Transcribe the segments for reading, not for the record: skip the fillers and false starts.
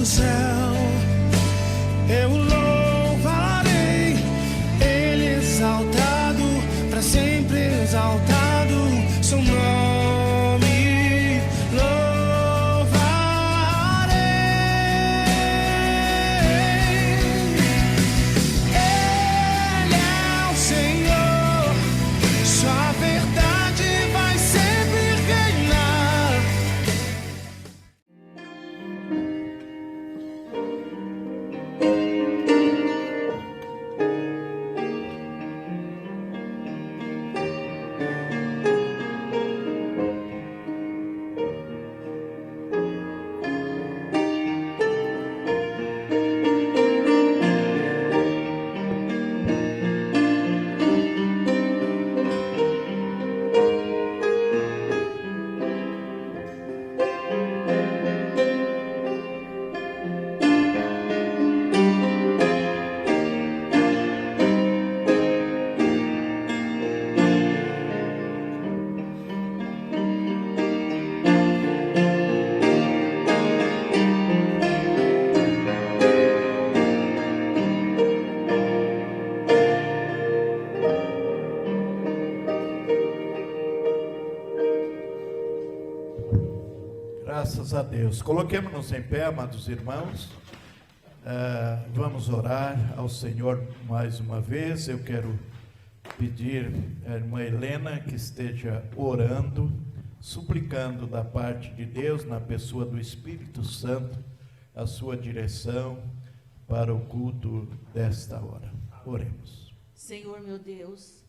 céu. Eu louvarei, Ele exaltado, para sempre exaltado, seu nome louvarei. Ele é o Senhor, sua verdade vai sempre reinar. Graças a Deus. Coloquemos-nos em pé, amados irmãos. Vamos orar ao Senhor mais uma vez. Eu quero pedir à irmã Helena que esteja orando, suplicando da parte de Deus, na pessoa do Espírito Santo, a sua direção para o culto desta hora. Oremos. Senhor, meu Deus,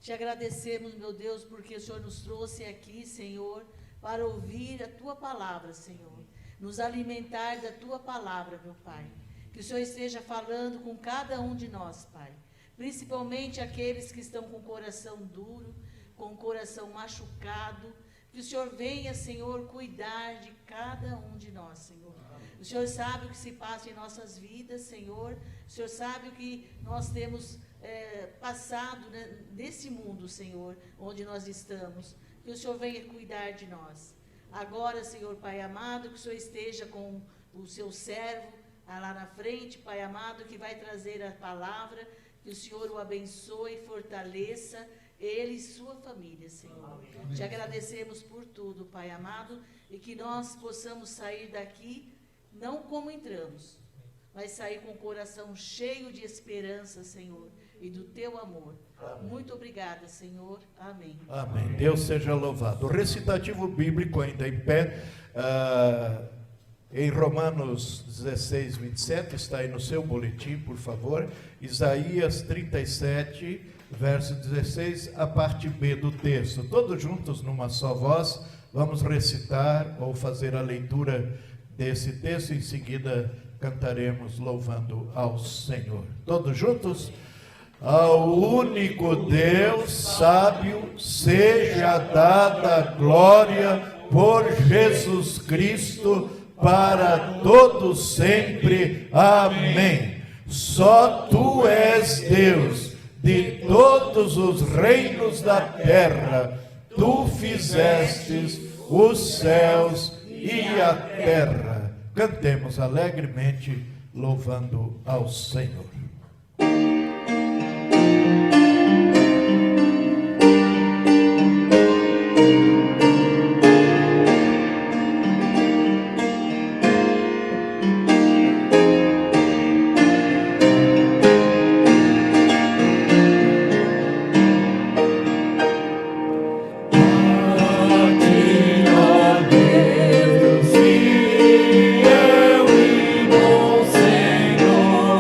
te agradecemos, meu Deus, porque o Senhor nos trouxe aqui, Senhor, para ouvir a Tua palavra, Senhor, nos alimentar da Tua palavra, meu Pai. Que o Senhor esteja falando com cada um de nós, Pai, principalmente aqueles que estão com o coração duro, com o coração machucado. Que o Senhor venha, Senhor, cuidar de cada um de nós, Senhor. O Senhor sabe o que se passa em nossas vidas, Senhor. O Senhor sabe o que nós temos passado, né, nesse mundo, Senhor, onde nós estamos. Que o Senhor venha cuidar de nós. Agora, Senhor Pai amado, que o Senhor esteja com o seu servo lá na frente, Pai amado, que vai trazer a palavra. Que o Senhor o abençoe e fortaleça ele e sua família, Senhor. Amém. Te agradecemos por tudo, Pai amado, e que nós possamos sair daqui, não como entramos, mas sair com o coração cheio de esperança, Senhor, e do Teu amor. Amém. Muito obrigada, Senhor. Amém. Amém. Deus seja louvado. O recitativo bíblico ainda em pé, em Romanos 16, 27, está aí no seu boletim, por favor. Isaías 37, verso 16, a parte B do texto. Todos juntos, numa só voz, vamos recitar ou fazer a leitura desse texto. Em seguida, cantaremos louvando ao Senhor. Todos juntos? Ao único Deus sábio seja dada glória por Jesus Cristo para todos sempre. Amém. Só Tu és Deus de todos os reinos da terra. Tu fizestes os céus e a terra. Cantemos alegremente, louvando ao Senhor. Fiel e bom Senhor,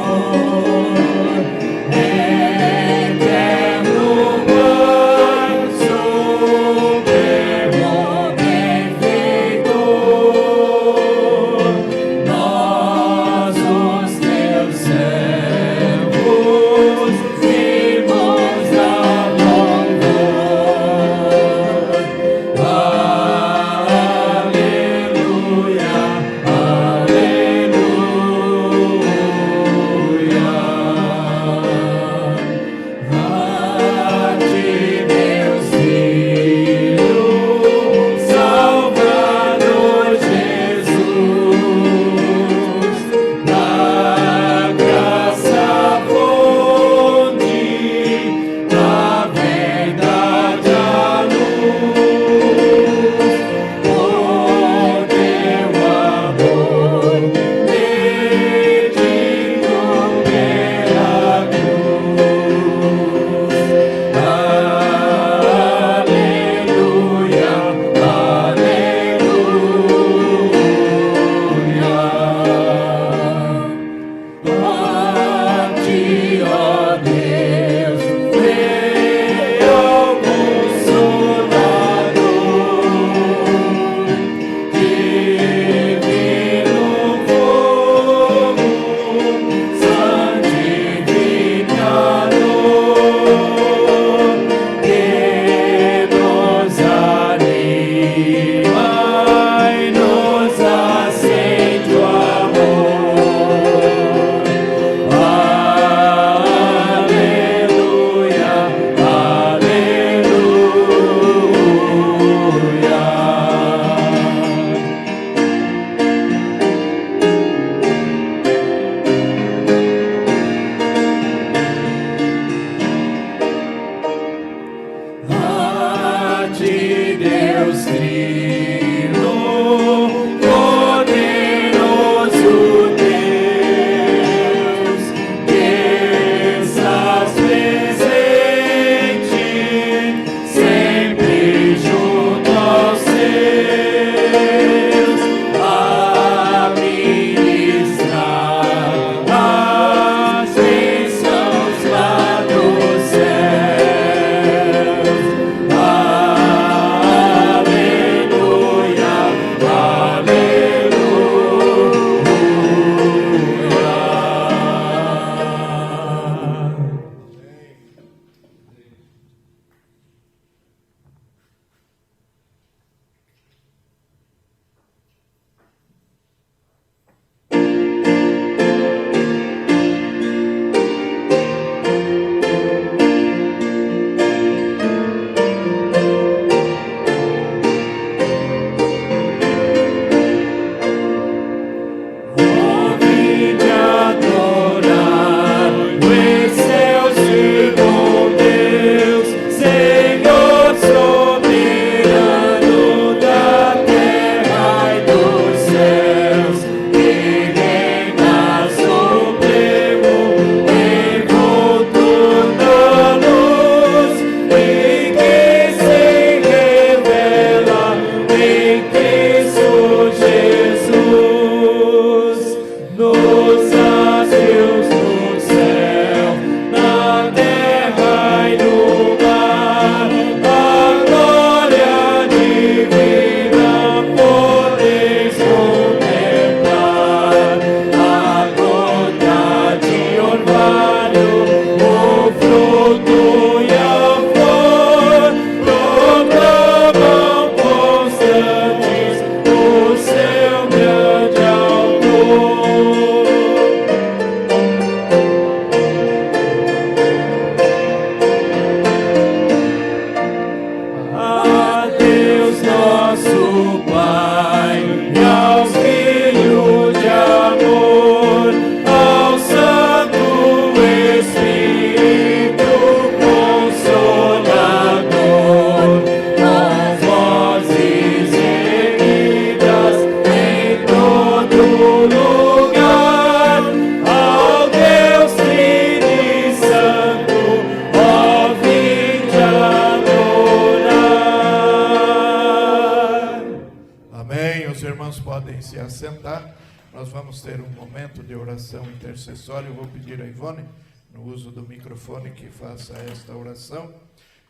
está. Nós vamos ter um momento de oração intercessória. Eu vou pedir a Ivone, no uso do microfone, que faça esta oração.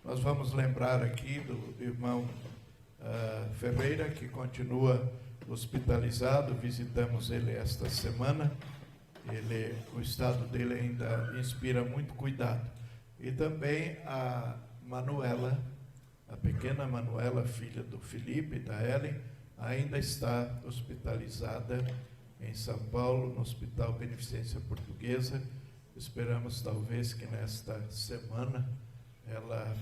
Nós vamos lembrar aqui do irmão Ferreira, que continua hospitalizado. Visitamos ele esta semana. O estado dele ainda inspira muito cuidado. E também a Manuela, a pequena Manuela, filha do Felipe e da Ellen, ainda está hospitalizada em São Paulo, no Hospital Beneficência Portuguesa. Esperamos talvez que nesta semana ela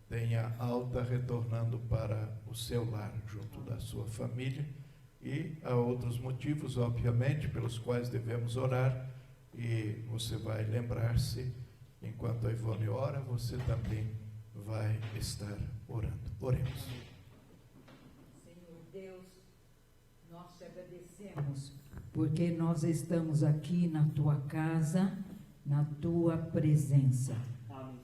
tenha alta, retornando para o seu lar, junto da sua família. E há outros motivos, obviamente, pelos quais devemos orar, e você vai lembrar-se, enquanto a Ivone ora, você também vai estar orando. Oremos. Senhor Deus, nós te agradecemos, porque nós estamos aqui na tua casa, na tua presença.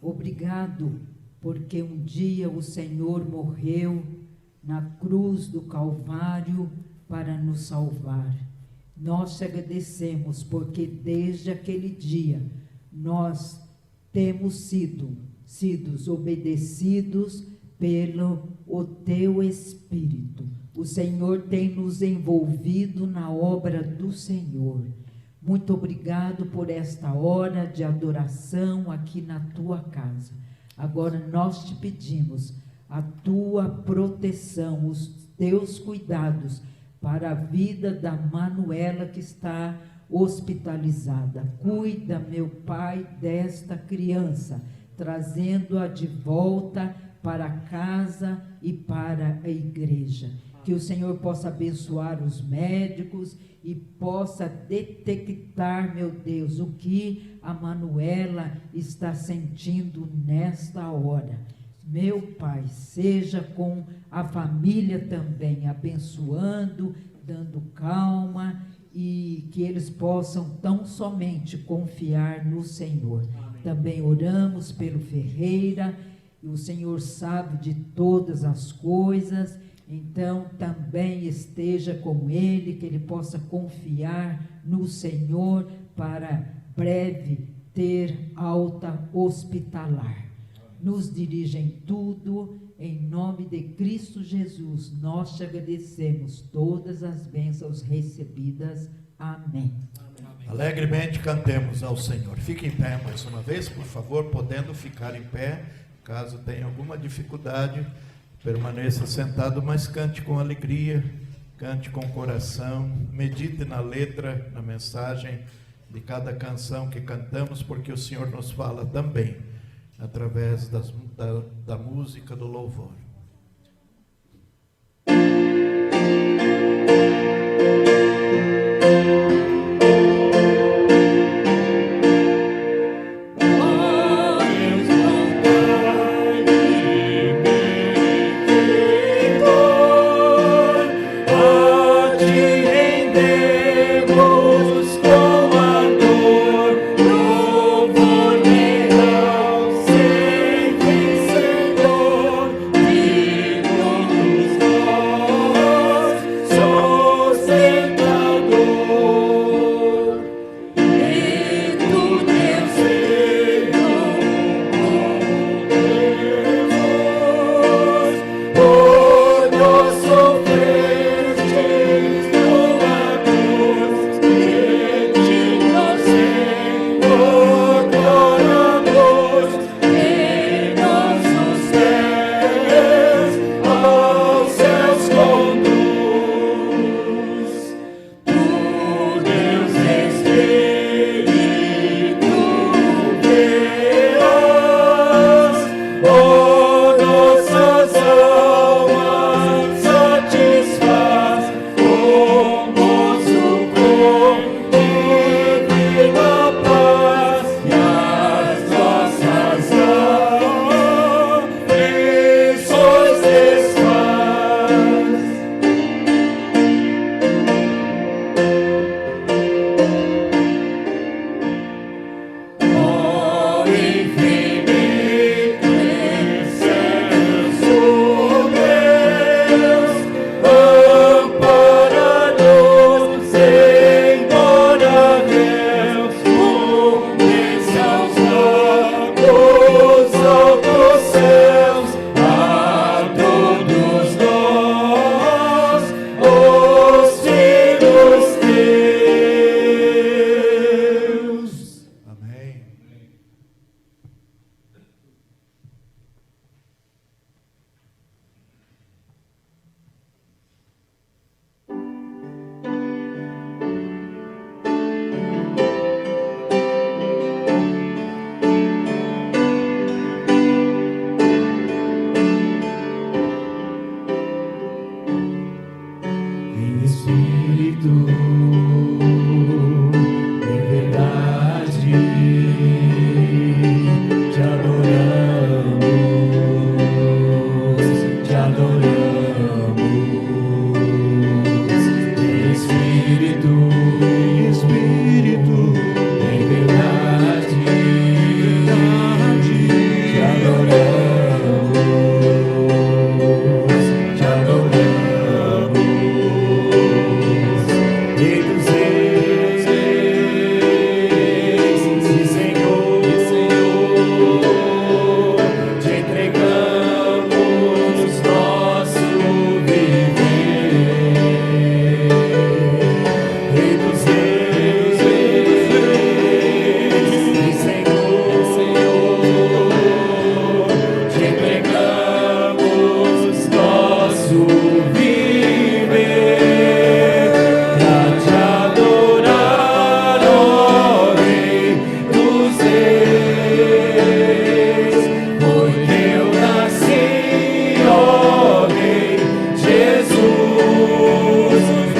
Obrigado, porque um dia o Senhor morreu na cruz do Calvário para nos salvar. Nós te agradecemos, porque desde aquele dia nós temos sido obedecidos pelo o teu Espírito. O Senhor tem nos envolvido na obra do Senhor. Muito obrigado por esta hora de adoração aqui na tua casa. Agora nós te pedimos a tua proteção, os teus cuidados para a vida da Manuela, que está hospitalizada. Cuida, meu Pai, desta criança, trazendo-a de volta para casa e para a igreja. Que o Senhor possa abençoar os médicos e possa detectar, meu Deus, o que a Manuela está sentindo nesta hora. Meu Pai, seja com a família também, abençoando, dando calma, e que eles possam tão somente confiar no Senhor. Amém. Também oramos pelo Ferreira, e o Senhor sabe de todas as coisas, então também esteja com ele, que ele possa confiar no Senhor para breve ter alta hospitalar. Nos dirige em tudo, em nome de Cristo Jesus, nós te agradecemos todas as bênçãos recebidas. Amém. Alegremente cantemos ao Senhor. Fique em pé mais uma vez, por favor, podendo ficar em pé. Caso tenha alguma dificuldade, permaneça sentado, mas cante com alegria, cante com coração, medite na letra, na mensagem de cada canção que cantamos, porque o Senhor nos fala também através da música do louvor. Senhor, em verdade te adoramos, te adoramos, em espírito, em verdade te adoramos, te adoramos, Rei dos Reis e Senhor, te entregamos nosso viver. Rei dos Reis e Senhor, te entregamos nosso viver. Pra te adorar, ó Rei dos Reis, porque eu nasci, ó Rei Jesus.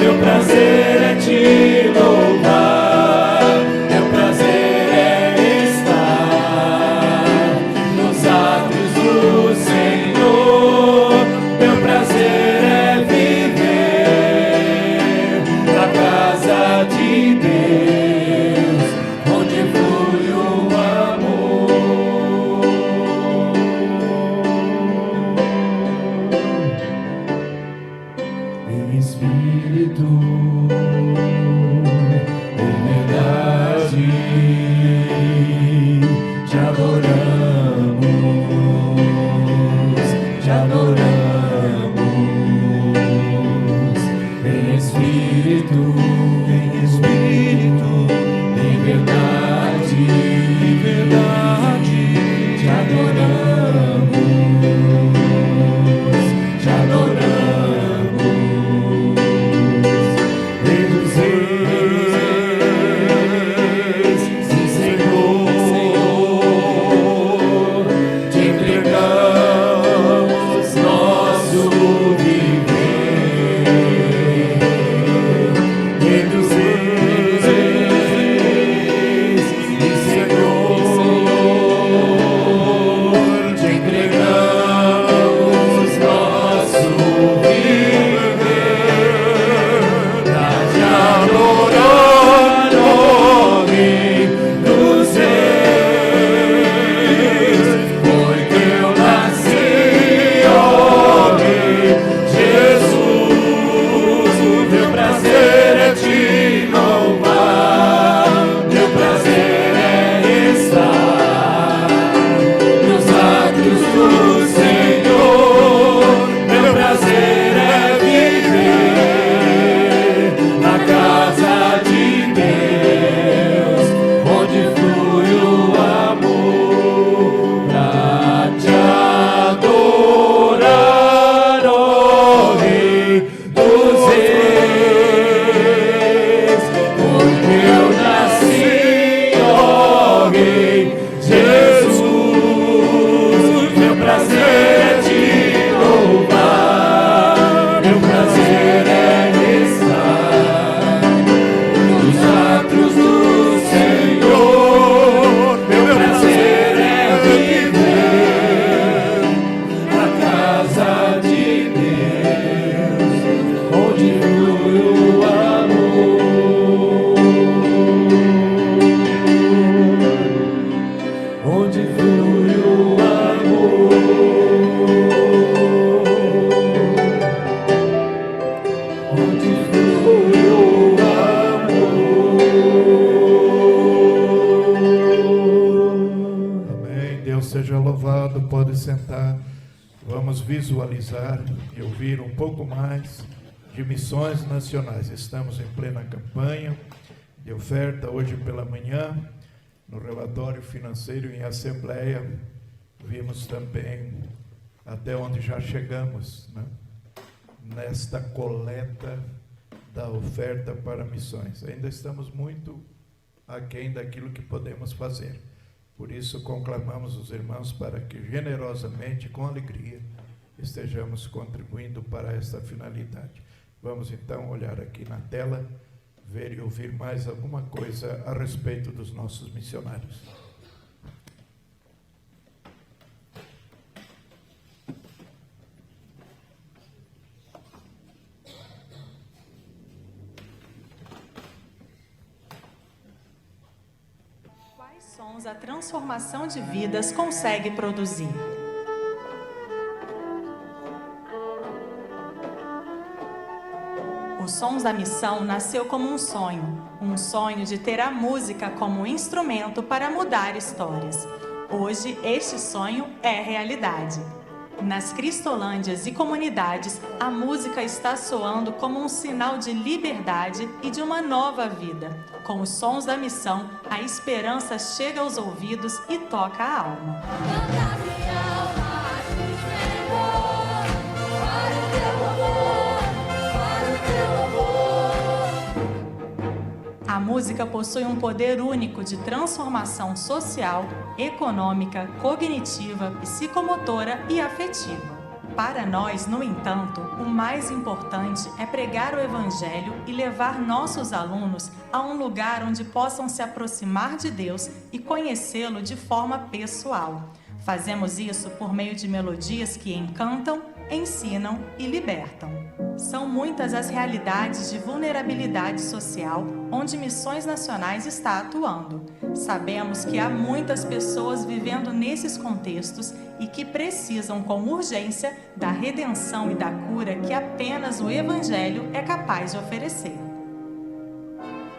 Meu prazer é te louvar, meu prazer é estar nos átrios do Senhor. Meu prazer é viver na casa de Deus, onde flui o amor. Em espírito, em verdade, te adoramos, te adoramos, em espírito, em verdade, te adoramos, te adoramos. Rei dos Reis e Senhor, te entregamos nosso viver. Rei dos Reis e Senhor, te entregamos nosso viver. Pra te adorar, ó Rei dos Reis, porque eu nasci, ó Rei Jesus. Meu prazer é te louvar, meu prazer é estar nos átrios do Senhor. Meu prazer é viver na casa de Deus, onde flui o amor. Pra te adorar, ó Rei dos Reis, porque eu nasci, ó Rei Jesus. Meu prazer é te louvar, meu prazer é estar nos átrios do Senhor. Meu prazer é viver na casa de Deus, onde flui o amor, onde flui o amor, onde flui o amor. Amém. Deus seja louvado. Pode sentar. Vamos visualizar e ouvir um pouco mais de missões nacionais. Estamos em plena campanha de oferta. Hoje pela manhã, no relatório financeiro em assembleia, vimos também até onde já chegamos, né? Nesta coleta da oferta para missões. Ainda estamos muito aquém daquilo que podemos fazer. Por isso, conclamamos os irmãos para que generosamente, com alegria, estejamos contribuindo para esta finalidade. Vamos então olhar aqui na tela ver e ouvir mais alguma coisa a respeito dos nossos missionários. Quais sons a transformação de vidas consegue produzir? Os Sons da Missão nasceu como um sonho de ter a música como instrumento para mudar histórias. Hoje, este sonho é realidade. Nas Cristolândias e comunidades, a música está soando como um sinal de liberdade e de uma nova vida. Com os Sons da Missão, a esperança chega aos ouvidos e toca a alma. A música possui um poder único de transformação social, econômica, cognitiva, psicomotora e afetiva. Para nós, no entanto, o mais importante é pregar o Evangelho e levar nossos alunos a um lugar onde possam se aproximar de Deus e conhecê-lo de forma pessoal. Fazemos isso por meio de melodias que encantam, ensinam e libertam. São muitas as realidades de vulnerabilidade social onde Missões Nacionais está atuando. Sabemos que há muitas pessoas vivendo nesses contextos e que precisam com urgência da redenção e da cura que apenas o Evangelho é capaz de oferecer.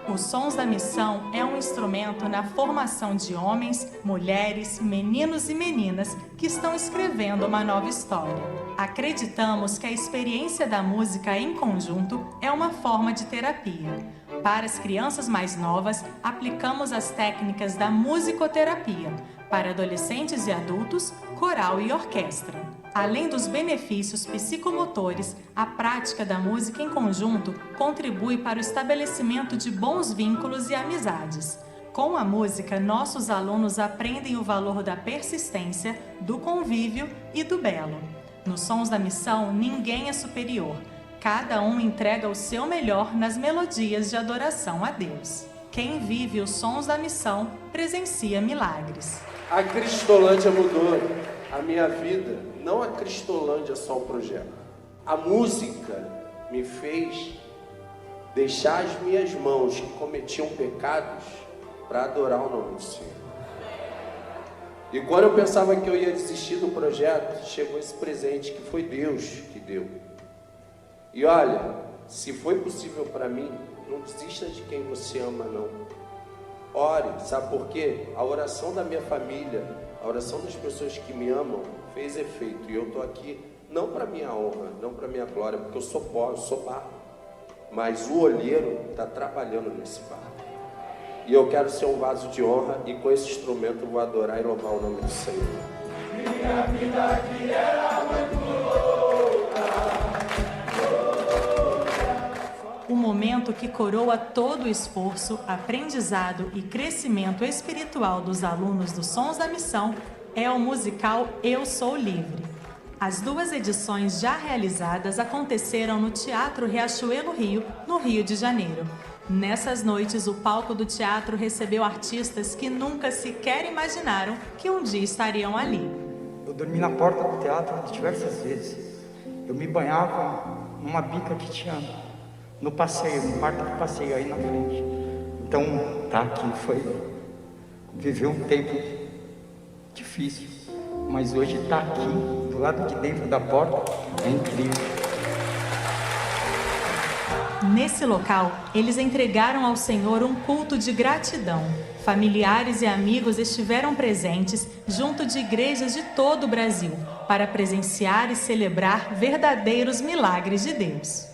Os Sons da Missão é um instrumento na formação de homens, mulheres, meninos e meninas que estão escrevendo uma nova história. Acreditamos que a experiência da música em conjunto é uma forma de terapia. Para as crianças mais novas, aplicamos as técnicas da musicoterapia. Para adolescentes e adultos, coral e orquestra. Além dos benefícios psicomotores, a prática da música em conjunto contribui para o estabelecimento de bons vínculos e amizades. Com a música, nossos alunos aprendem o valor da persistência, do convívio e do belo. Nos Sons da Missão, ninguém é superior. Cada um entrega o seu melhor nas melodias de adoração a Deus. Quem vive os Sons da Missão presencia milagres. A Cristolândia mudou a minha vida, não a Cristolândia só o projeto. A música me fez deixar as minhas mãos que cometiam pecados para adorar o nome do Senhor. E quando eu pensava que eu ia desistir do projeto, chegou esse presente que foi Deus que deu. E olha, se foi possível para mim, não desista de quem você ama, não. Ore, sabe por quê? A oração da minha família, a oração das pessoas que me amam, fez efeito. E eu estou aqui não para minha honra, não para minha glória, porque eu sou pó, eu sou barro. Mas o olheiro está trabalhando nesse barro. E eu quero ser um vaso de honra, e com esse instrumento eu vou adorar e louvar o nome do Senhor. Minha vida que era muito louca. O momento que coroa todo o esforço, aprendizado e crescimento espiritual dos alunos dos Sons da Missão é o musical Eu Sou Livre. As 2 edições já realizadas aconteceram no Teatro Riachuelo Rio, no Rio de Janeiro. Nessas noites, o palco do teatro recebeu artistas que nunca sequer imaginaram que um dia estariam ali. Eu dormi na porta do teatro diversas vezes. Eu me banhava numa bica que tinha no passeio, no parque de passeio aí na frente. Então, tá aqui viveu um tempo difícil, mas hoje tá aqui, do lado de dentro da porta, é incrível. Nesse local, eles entregaram ao Senhor um culto de gratidão. Familiares e amigos estiveram presentes junto de igrejas de todo o Brasil para presenciar e celebrar verdadeiros milagres de Deus.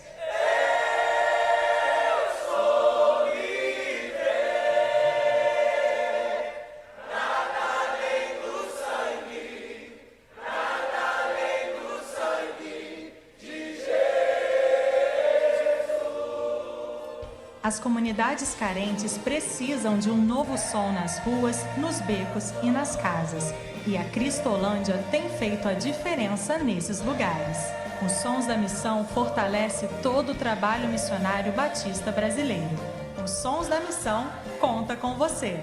As comunidades carentes precisam de um novo som nas ruas, nos becos e nas casas. E a Cristolândia tem feito a diferença nesses lugares. Os Sons da Missão fortalece todo o trabalho missionário batista brasileiro. Os Sons da Missão conta com você.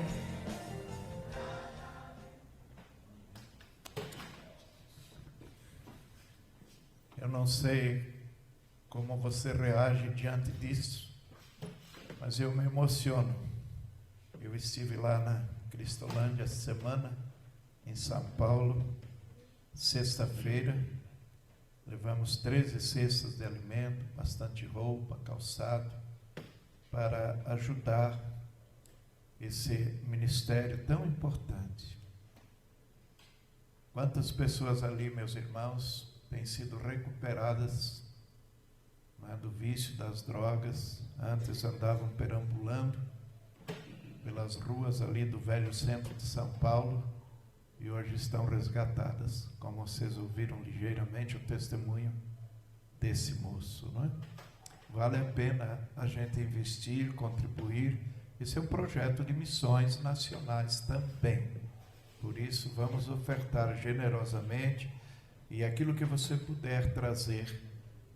Eu não sei como você reage diante disso, mas eu me emociono. Eu estive lá na Cristolândia essa semana, em São Paulo, sexta-feira. Levamos 13 cestas de alimento, bastante roupa, calçado, para ajudar esse ministério tão importante. Quantas pessoas ali, meus irmãos, têm sido recuperadas, né, do vício das drogas. Antes andavam perambulando pelas ruas ali do velho centro de São Paulo e hoje estão resgatadas, como vocês ouviram ligeiramente o testemunho desse moço, não é? Vale a pena a gente investir, contribuir. Esse é um projeto de missões nacionais também. Por isso, vamos ofertar generosamente, e aquilo que você puder trazer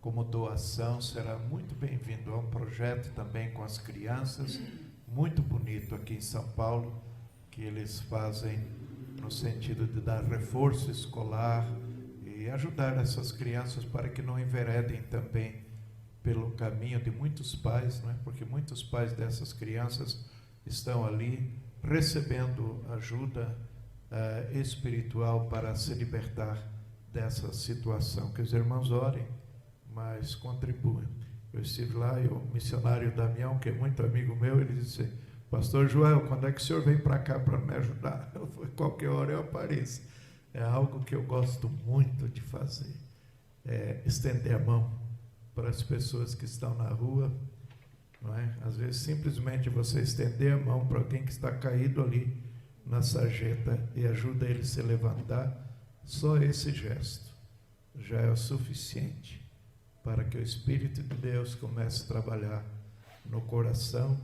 como doação será muito bem-vindo. É um projeto também com as crianças, muito bonito aqui em São Paulo, que eles fazem no sentido de dar reforço escolar e ajudar essas crianças para que não enveredem também pelo caminho de muitos pais, não é? Porque muitos pais dessas crianças estão ali recebendo ajuda espiritual para se libertar dessa situação. Que os irmãos orem, mas contribuam. Eu estive lá e o missionário Damião, que é muito amigo meu, ele disse: Pastor Joel, quando é que o senhor vem para cá para me ajudar? Eu falei: qualquer hora eu apareço. É algo que eu gosto muito de fazer, estender a mão para as pessoas que estão na rua, não é? Às vezes simplesmente você estender a mão para alguém que está caído ali na sarjeta e ajuda ele a se levantar, só esse gesto já é o suficiente para que o Espírito de Deus comece a trabalhar no coração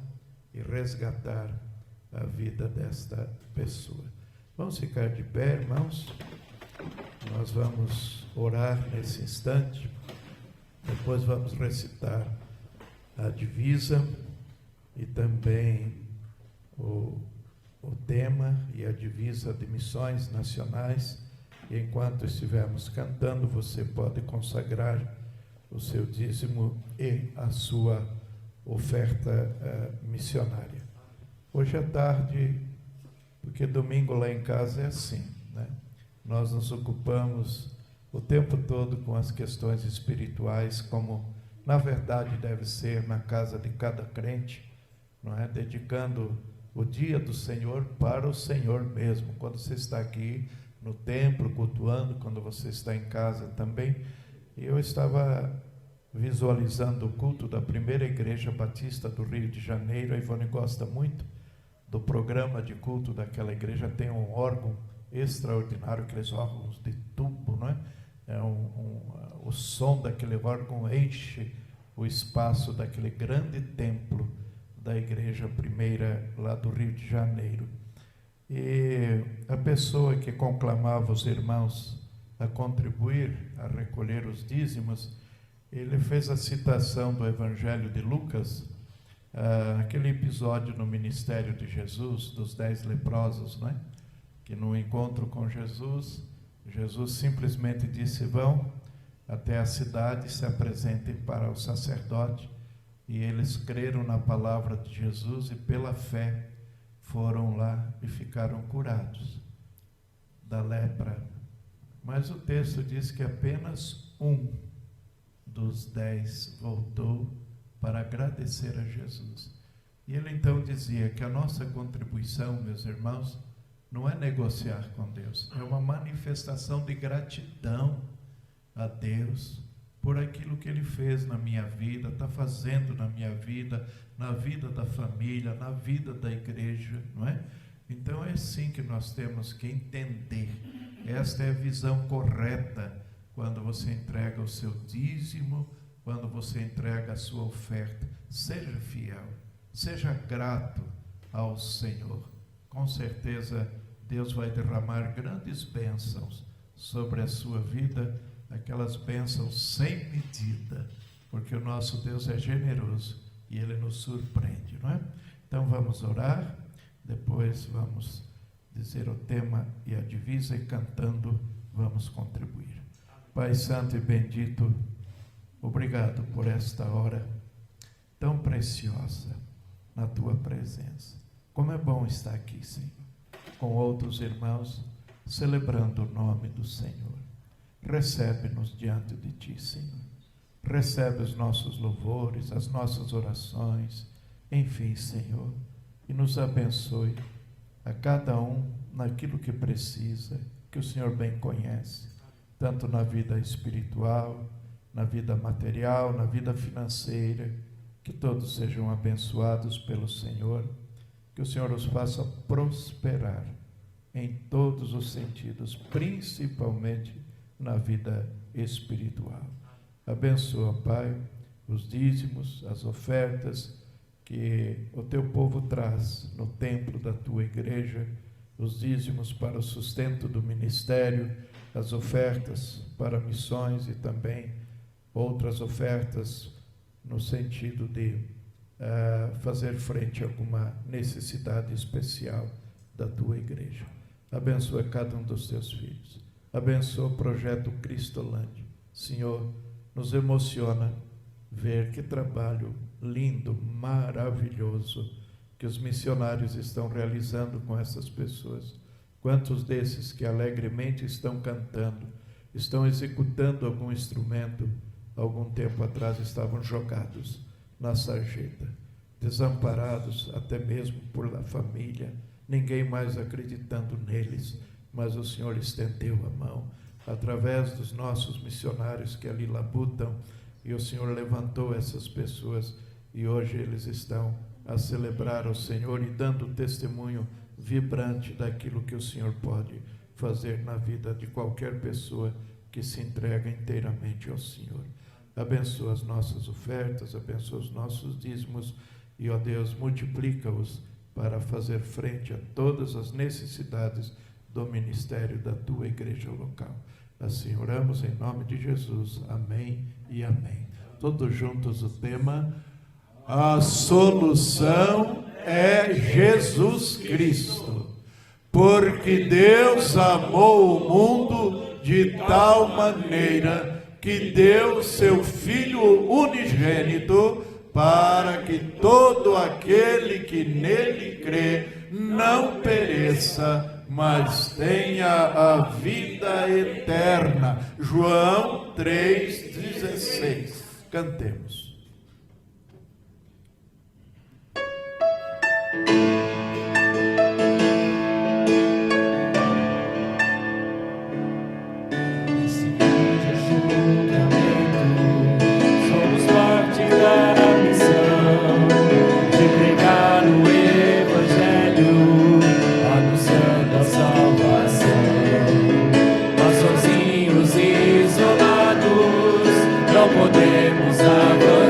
e resgatar a vida desta pessoa. Vamos ficar de pé, irmãos. Nós vamos orar nesse instante. Depois vamos recitar a divisa e também o tema e a divisa de missões nacionais. E enquanto estivermos cantando, você pode consagrar o seu dízimo e a sua oferta missionária. Hoje à tarde, porque domingo lá em casa é assim, né? Nós nos ocupamos o tempo todo com as questões espirituais, como na verdade deve ser na casa de cada crente, não é? Dedicando o dia do Senhor para o Senhor mesmo. Quando você está aqui no templo cultuando, quando você está em casa também. Eu estava visualizando o culto da primeira igreja batista do Rio de Janeiro. A Ivone gosta muito do programa de culto daquela igreja. Tem um órgão extraordinário, aqueles órgãos de tubo, não é? O som daquele órgão enche o espaço daquele grande templo da igreja primeira lá do Rio de Janeiro. E a pessoa que conclamava os irmãos a contribuir, a recolher os dízimos, ele fez a citação do Evangelho de Lucas, aquele episódio no ministério de Jesus, dos 10 leprosos, né? Que no encontro com Jesus, Jesus simplesmente disse: vão até a cidade e se apresentem para o sacerdote. E eles creram na palavra de Jesus e pela fé foram lá e ficaram curados da lepra. Mas o texto diz que apenas um dos 10 voltou para agradecer a Jesus. E ele então dizia que a nossa contribuição, meus irmãos, não é negociar com Deus, é uma manifestação de gratidão a Deus por aquilo que Ele fez na minha vida, está fazendo na minha vida, na vida da família, na vida da igreja, não é? Então é assim que nós temos que entender. Esta é a visão correta quando você entrega o seu dízimo, quando você entrega a sua oferta. Seja fiel, seja grato ao Senhor. Com certeza Deus vai derramar grandes bênçãos sobre a sua vida, aquelas bênçãos sem medida, porque o nosso Deus é generoso e Ele nos surpreende, não é? Então vamos orar, depois vamos dizer o tema e a divisa, e cantando vamos contribuir. Pai Santo e bendito, obrigado por esta hora tão preciosa na Tua presença. Como é bom estar aqui, Senhor, com outros irmãos, celebrando o nome do Senhor. Recebe-nos diante de Ti, Senhor. Recebe os nossos louvores, as nossas orações, enfim, Senhor, e nos abençoe a cada um naquilo que precisa, que o Senhor bem conhece, tanto na vida espiritual, na vida material, na vida financeira, que todos sejam abençoados pelo Senhor, que o Senhor os faça prosperar em todos os sentidos, principalmente na vida espiritual. Abençoa, Pai, os dízimos, as ofertas que o Teu povo traz no templo da Tua igreja, os dízimos para o sustento do ministério, as ofertas para missões e também outras ofertas no sentido de fazer frente a alguma necessidade especial da Tua igreja. Abençoa cada um dos Teus filhos. Abençoa o projeto Cristolândia. Senhor, nos emociona ver que trabalho lindo, maravilhoso que os missionários estão realizando com essas pessoas. Quantos desses que alegremente estão cantando, estão executando algum instrumento, algum tempo atrás estavam jogados na sarjeta, desamparados até mesmo por la família, ninguém mais acreditando neles, mas o Senhor estendeu a mão através dos nossos missionários que ali labutam, e o Senhor levantou essas pessoas, e hoje eles estão a celebrar o Senhor e dando testemunho vibrante daquilo que o Senhor pode fazer na vida de qualquer pessoa que se entrega inteiramente ao Senhor. Abençoa as nossas ofertas, abençoa os nossos dízimos e, ó Deus, multiplica-os para fazer frente a todas as necessidades do ministério da Tua igreja local. Assim oramos em nome de Jesus. Amém e amém. Todos juntos o tema: a solução é Jesus Cristo, porque Deus amou o mundo de tal maneira que deu seu Filho unigênito, para que todo aquele que nele crê não pereça, mas tenha a vida eterna. João 3,16. Cantemos. Não podemos avançar.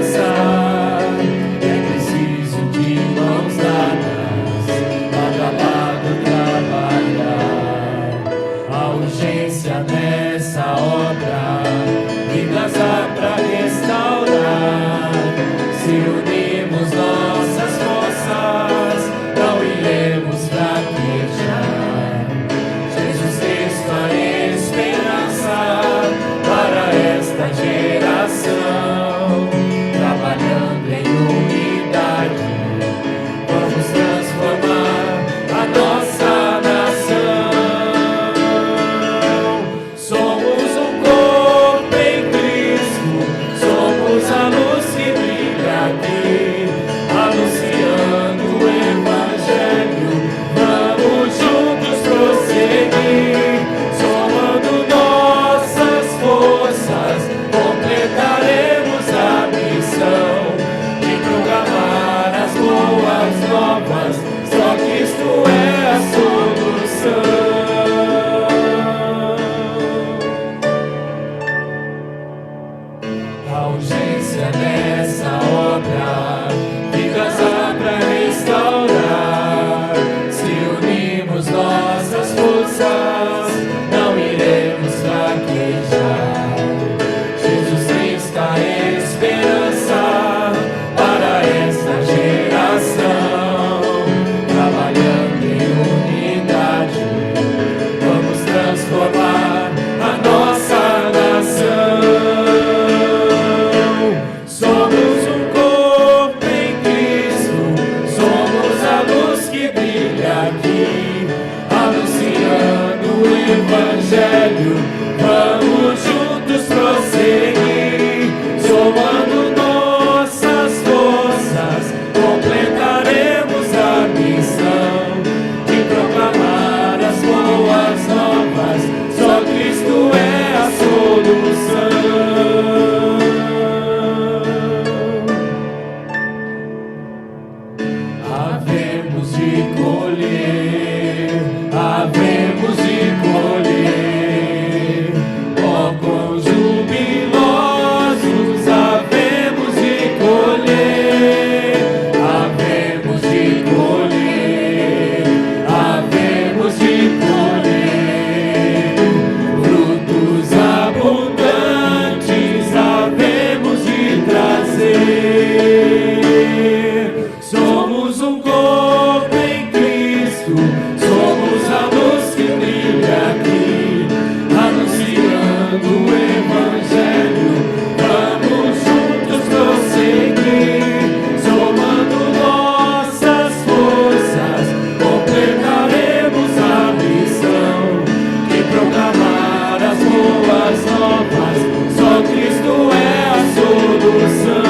um corpo em Cristo, somos a luz que brilha aqui, anunciando o Evangelho. Vamos juntos prosseguir, somando nossas forças, completaremos a missão de proclamar as boas novas. Só Cristo é a solução.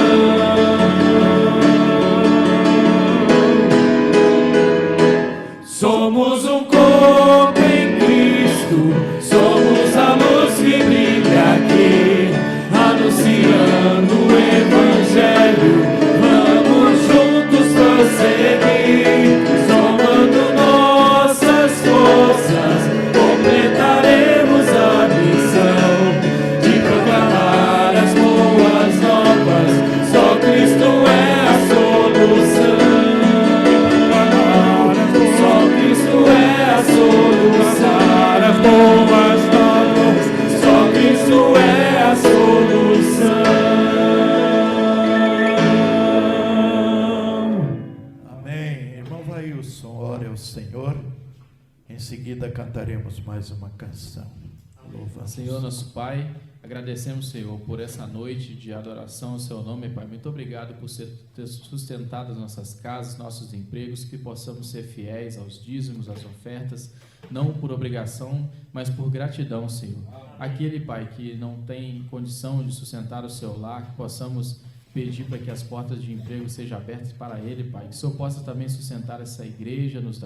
Somos um corpo em Cristo, somos a luz que brilha aqui, anunciando o Evangelho. Vamos juntos prosseguir, somando nossas forças, completaremos a missão de proclamar as boas novas. Só Cristo é a solução. Solucionar as boas novas, só Cristo é a solução. Amém. Irmão Vailson, ore ao Senhor. Em seguida cantaremos mais uma canção. Louvamos. Senhor nosso Pai, agradecemos, Senhor, por essa noite de adoração ao Seu nome, Pai. Muito obrigado por ter sustentado as nossas casas, nossos empregos, que possamos ser fiéis aos dízimos, às ofertas, não por obrigação, mas por gratidão, Senhor. Aquele, Pai, que não tem condição de sustentar o seu lar, que possamos pedir para que as portas de emprego sejam abertas para ele, Pai. Que o Senhor possa também sustentar essa igreja, nos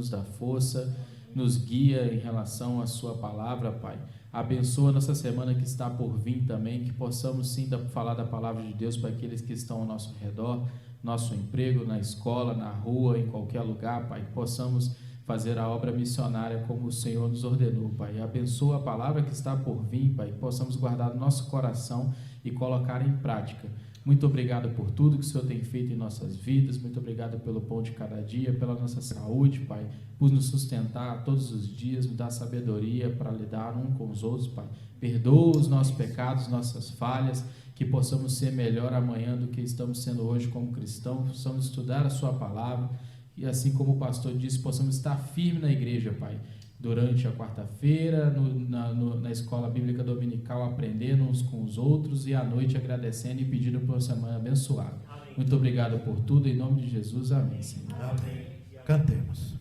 dá força, nos guia em relação à sua palavra, Pai. Abençoa nossa semana que está por vir também, que possamos sim falar da palavra de Deus para aqueles que estão ao nosso redor, nosso emprego, na escola, na rua, em qualquer lugar, Pai. Que possamos fazer a obra missionária como o Senhor nos ordenou, Pai. Abençoa a palavra que está por vir, Pai. Que possamos guardar no nosso coração e colocar em prática. Muito obrigado por tudo que o Senhor tem feito em nossas vidas. Muito obrigado pelo pão de cada dia, pela nossa saúde, Pai, por nos sustentar todos os dias, nos dar sabedoria para lidar um com os outros, Pai. Perdoa os nossos pecados, nossas falhas, que possamos ser melhor amanhã do que estamos sendo hoje como cristãos, possamos estudar a sua palavra e, assim como o pastor disse, possamos estar firme na igreja, Pai. Durante a quarta-feira, na escola bíblica dominical, aprendendo uns com os outros, e à noite agradecendo e pedindo por uma semana abençoada. Amém. Muito obrigado por tudo, em nome de Jesus, amém, Senhor. Amém. Cantemos.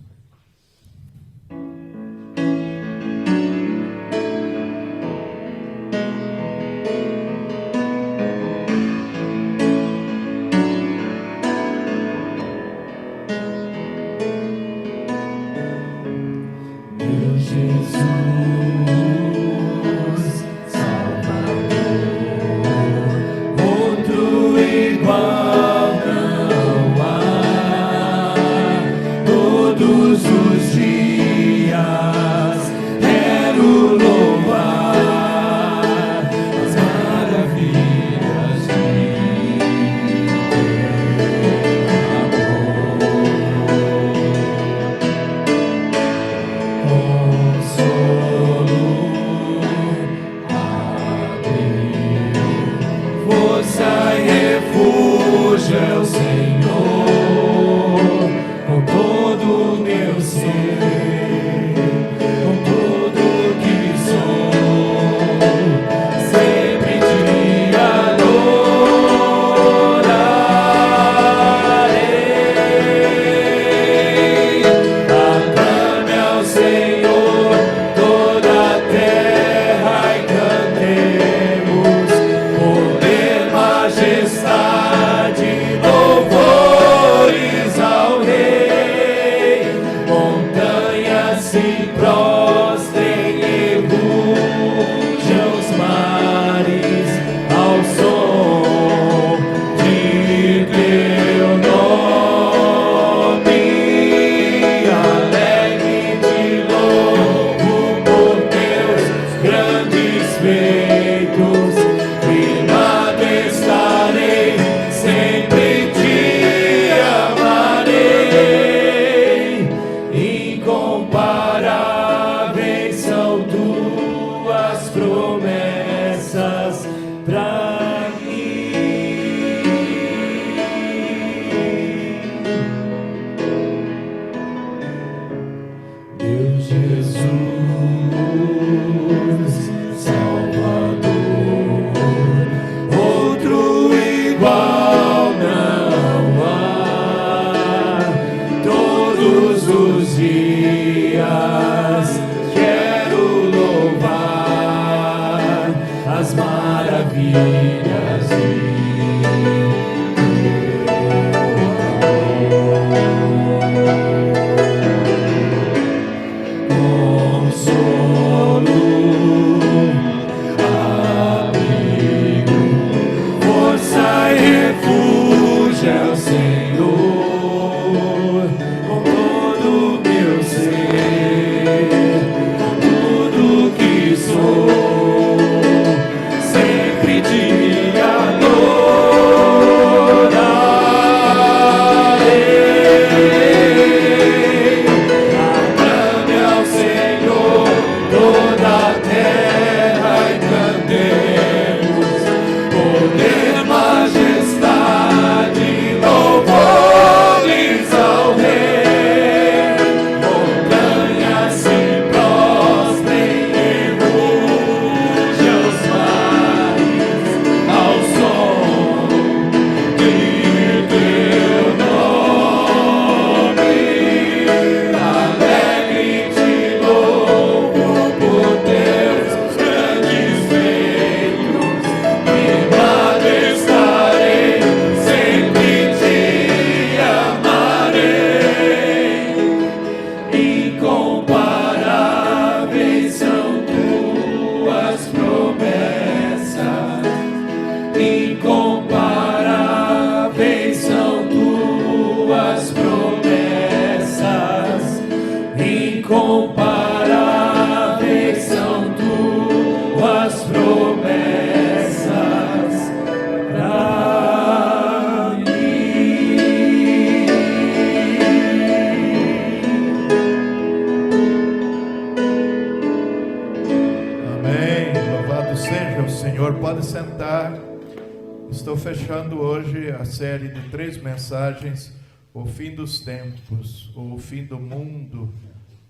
Série de 3 mensagens, o fim dos tempos, o fim do mundo,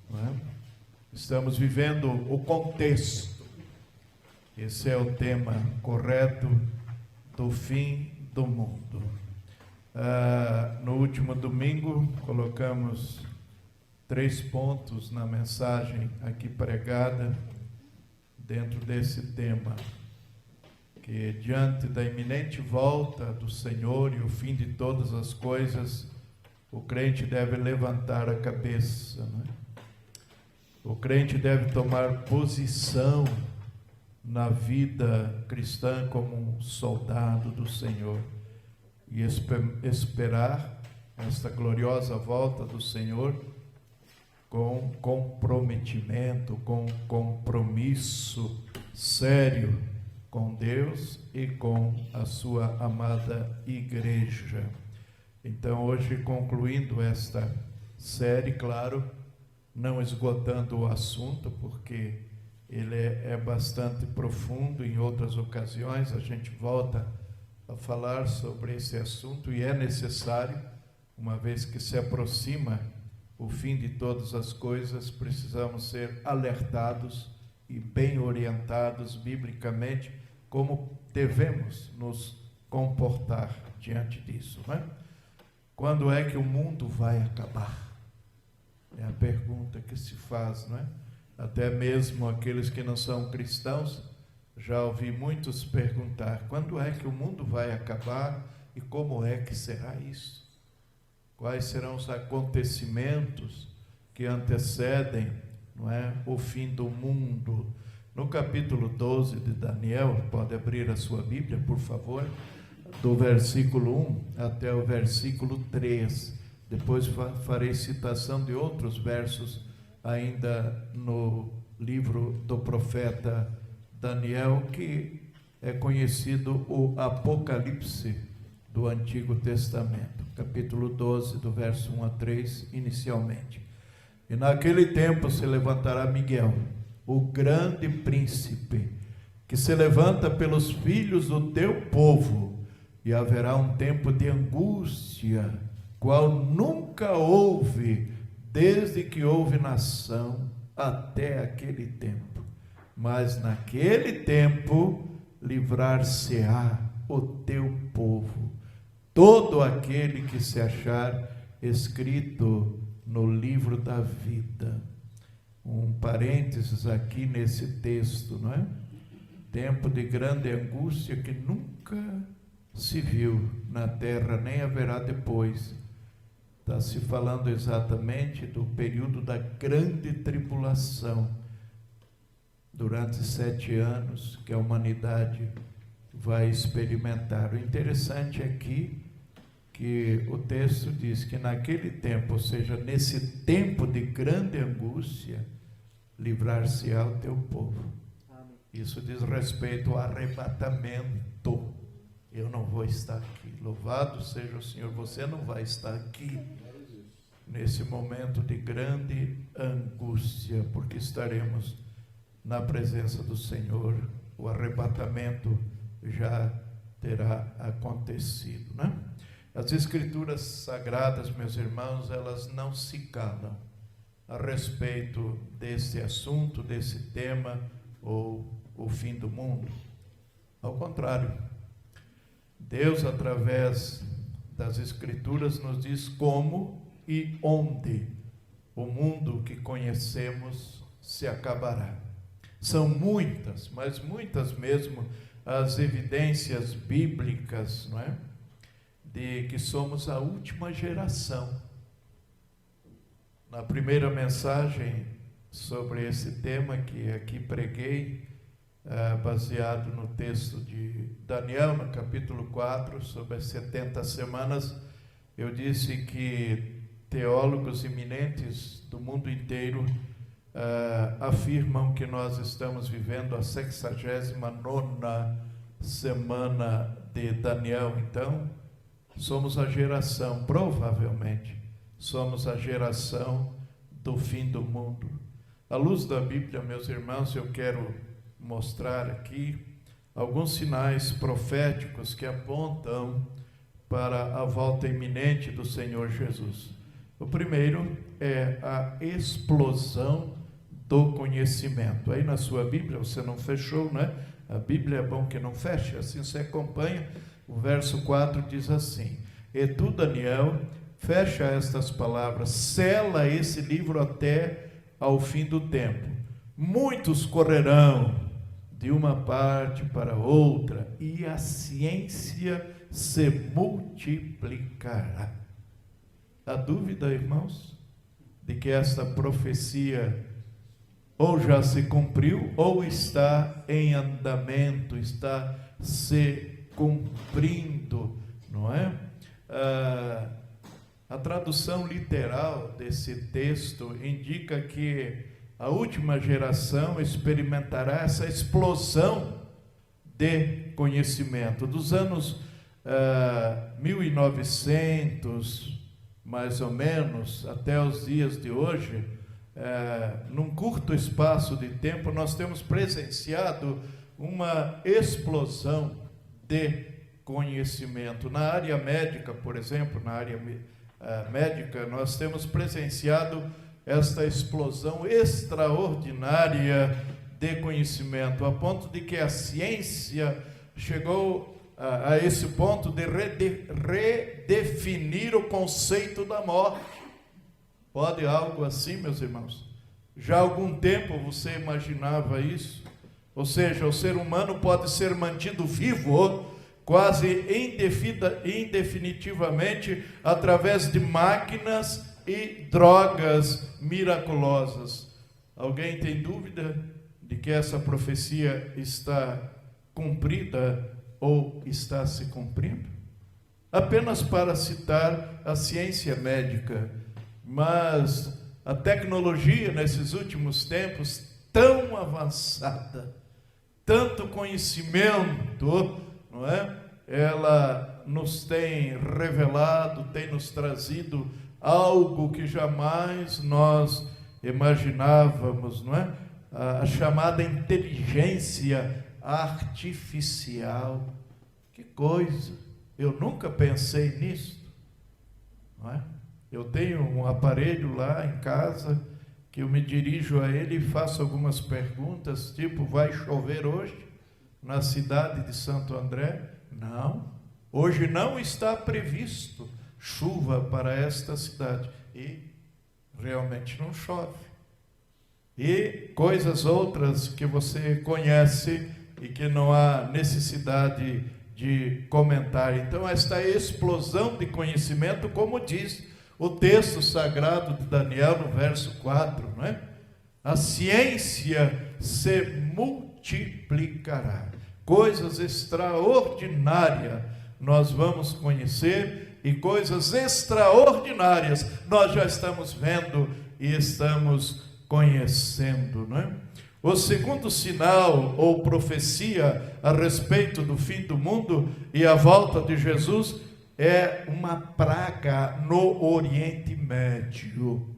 não é? Estamos vivendo o contexto, esse é o tema correto do fim do mundo. No último domingo colocamos 3 pontos na mensagem aqui pregada dentro desse tema, que diante da iminente volta do Senhor e o fim de todas as coisas, o crente deve levantar a cabeça, né? O crente deve tomar posição na vida cristã como um soldado do Senhor e esperar esta gloriosa volta do Senhor com comprometimento, com compromisso sério com Deus e com a sua amada igreja. Então, hoje, concluindo esta série, claro, não esgotando o assunto, porque ele é bastante profundo. Em outras ocasiões, a gente volta a falar sobre esse assunto, e é necessário, uma vez que se aproxima o fim de todas as coisas, precisamos ser alertados e bem orientados biblicamente como devemos nos comportar diante disso, não é? Quando é que o mundo vai acabar? É a pergunta que se faz, não é? Até mesmo aqueles que não são cristãos, já ouvi muitos perguntar: quando é que o mundo vai acabar e como é que será isso? Quais serão os acontecimentos que antecedem, não é, o fim do mundo? No capítulo 12 de Daniel, pode abrir a sua Bíblia, por favor, do versículo 1 até o versículo 3. Depois farei citação de outros versos ainda no livro do profeta Daniel, que é conhecido o Apocalipse do Antigo Testamento. Capítulo 12, do verso 1 a 3, inicialmente. E naquele tempo se levantará Miguel, o grande príncipe, que se levanta pelos filhos do teu povo, e haverá um tempo de angústia, qual nunca houve, desde que houve nação até aquele tempo. Mas naquele tempo livrar-se-á o teu povo, todo aquele que se achar escrito no livro da vida. Um parênteses aqui nesse texto, não é? tempo de grande angústia que nunca se viu na terra, nem haverá depois. Está se falando exatamente do período da grande tribulação, durante 7 anos que a humanidade vai experimentar. O interessante aqui que o texto diz que naquele tempo, ou seja, nesse tempo de grande angústia, livrar-se-á o teu povo. Amém. Isso diz respeito ao arrebatamento. Eu não vou estar aqui. Louvado seja o Senhor, você não vai estar aqui nesse momento de grande angústia, porque estaremos na presença do Senhor. O arrebatamento já terá acontecido, né? As Escrituras Sagradas, meus irmãos, elas não se calam a respeito desse assunto, desse tema, ou o fim do mundo. Ao contrário, Deus, através das Escrituras, nos diz como e onde o mundo que conhecemos se acabará. São muitas, mas muitas mesmo, as evidências bíblicas, não é? De que somos a última geração. Na primeira mensagem sobre esse tema que aqui preguei, baseado no texto de Daniel, no capítulo 4, sobre as 70 semanas, eu disse que teólogos eminentes do mundo inteiro afirmam que nós estamos vivendo a 69ª semana de Daniel. Então, somos a geração, provavelmente, somos a geração do fim do mundo. À luz da Bíblia, meus irmãos, eu quero mostrar aqui alguns sinais proféticos que apontam para a volta iminente do Senhor Jesus. O primeiro é a explosão do conhecimento. Aí na sua Bíblia, você não fechou, né? A Bíblia é bom que não feche, assim você acompanha. O verso 4 diz assim: e tu, Daniel, fecha estas palavras, sela esse livro até ao fim do tempo. Muitos correrão de uma parte para outra, e a ciência se multiplicará. Há dúvida, irmãos, de que esta profecia ou já se cumpriu, ou está em andamento, está se cumprindo, não é? A tradução literal desse texto indica que a última geração experimentará essa explosão de conhecimento. Dos anos 1900, mais ou menos, até os dias de hoje, num curto espaço de tempo, nós temos presenciado uma explosão de conhecimento. Na área médica, por exemplo, na área médica, nós temos presenciado esta explosão extraordinária de conhecimento, a ponto de que a ciência chegou a esse ponto de redefinir o conceito da morte. Pode algo assim, meus irmãos? Já há algum tempo você imaginava isso? Ou seja, o ser humano pode ser mantido vivo quase indefinitivamente através de máquinas e drogas miraculosas. Alguém tem dúvida de que essa profecia está cumprida ou está se cumprindo? Apenas para citar a ciência médica, mas a tecnologia nesses últimos tempos tão avançada, tanto conhecimento, não é? Ela nos tem revelado, tem nos trazido algo que jamais nós imaginávamos, não é? A chamada inteligência artificial. Que coisa! Eu nunca pensei nisso, não é? Eu tenho um aparelho lá em casa que eu me dirijo a ele e faço algumas perguntas, tipo, vai chover hoje na cidade de Santo André? Não, hoje não está previsto chuva para esta cidade. E realmente não chove. E coisas outras que você conhece e que não há necessidade de comentar. Então, esta explosão de conhecimento, como diz o texto sagrado de Daniel no verso 4, não é? A ciência se multiplicará. Coisas extraordinárias nós vamos conhecer, e coisas extraordinárias nós já estamos vendo e estamos conhecendo, não é? O segundo sinal ou profecia a respeito do fim do mundo e a volta de Jesus é uma praga no Oriente Médio.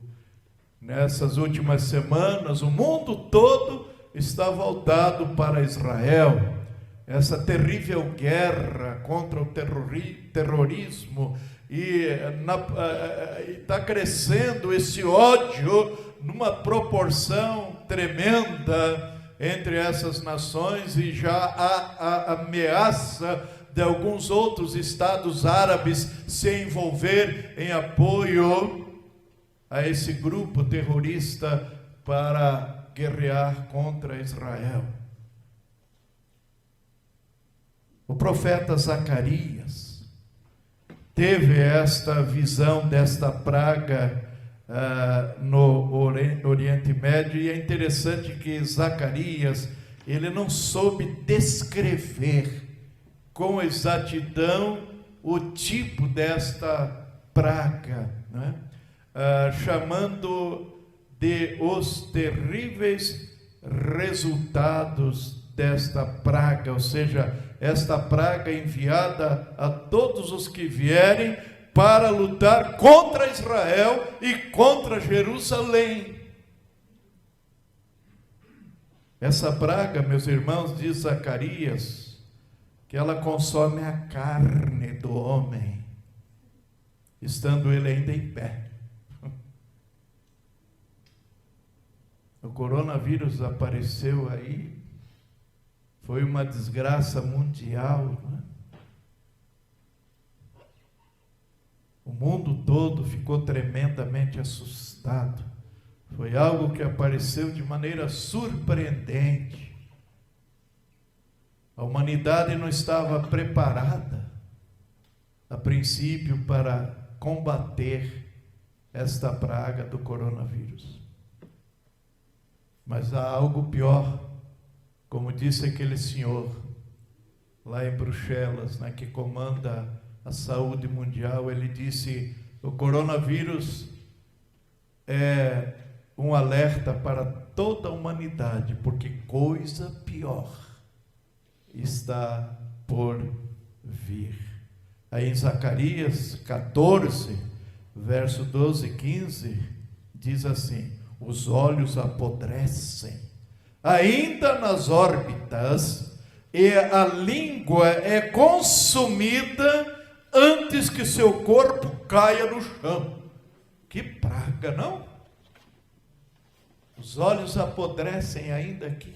Nessas últimas semanas, o mundo todo está voltado para Israel. Essa terrível guerra contra o terrorismo, e está crescendo esse ódio numa proporção tremenda entre essas nações, e já há a ameaça de alguns outros estados árabes se envolver em apoio a esse grupo terrorista para guerrear contra Israel. O profeta Zacarias teve esta visão desta praga no Oriente Médio, e é interessante que Zacarias, ele não soube descrever com exatidão o tipo desta praga, né? Chamando de os terríveis resultados desta praga, ou seja, esta praga enviada a todos os que vierem para lutar contra Israel e contra Jerusalém. Essa praga, meus irmãos, diz Zacarias, que ela consome a carne do homem, estando ele ainda em pé. O coronavírus apareceu aí, foi uma desgraça mundial, não é? O mundo todo ficou tremendamente assustado. Foi algo que apareceu de maneira surpreendente. A humanidade não estava preparada, a princípio, para combater esta praga do coronavírus. Mas há algo pior, como disse aquele senhor lá em Bruxelas, né, que comanda a saúde mundial. Ele disse: o coronavírus é um alerta para toda a humanidade, porque coisa pior está por vir. Aí em Zacarias 14, verso 12 e 15, diz assim: os olhos apodrecem ainda nas órbitas, e a língua é consumida antes que seu corpo caia no chão. Que praga, não? Os olhos apodrecem ainda aqui.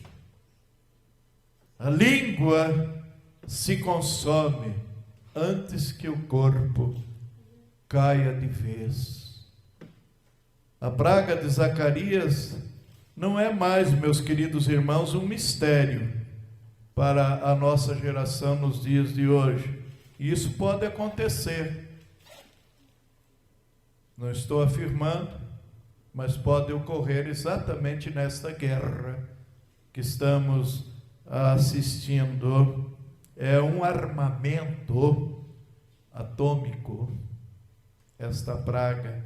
A língua se consome antes que o corpo caia de vez. A praga de Zacarias não é mais, meus queridos irmãos, um mistério para a nossa geração nos dias de hoje. E isso pode acontecer. Não estou afirmando, mas pode ocorrer exatamente nesta guerra que estamos assistindo. É um armamento atômico, esta praga,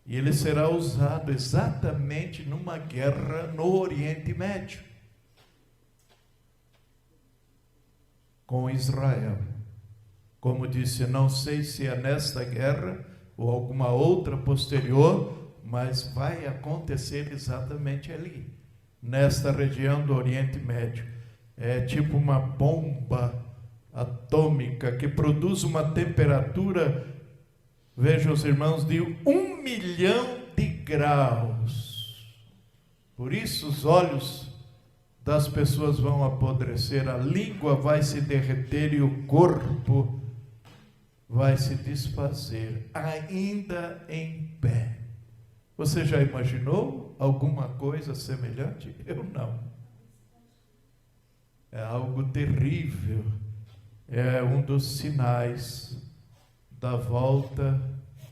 e ele será usado exatamente numa guerra no Oriente Médio com Israel. Como disse, não sei se é nesta guerra ou alguma outra posterior, mas vai acontecer exatamente ali, nesta região do Oriente Médio. É tipo uma bomba atômica que produz uma temperatura, vejam os irmãos, de 1 milhão de graus. Por isso os olhos das pessoas vão apodrecer, a língua vai se derreter e o corpo vai se desfazer, ainda em pé. Você já imaginou alguma coisa semelhante? Eu não. É algo terrível. É um dos sinais da volta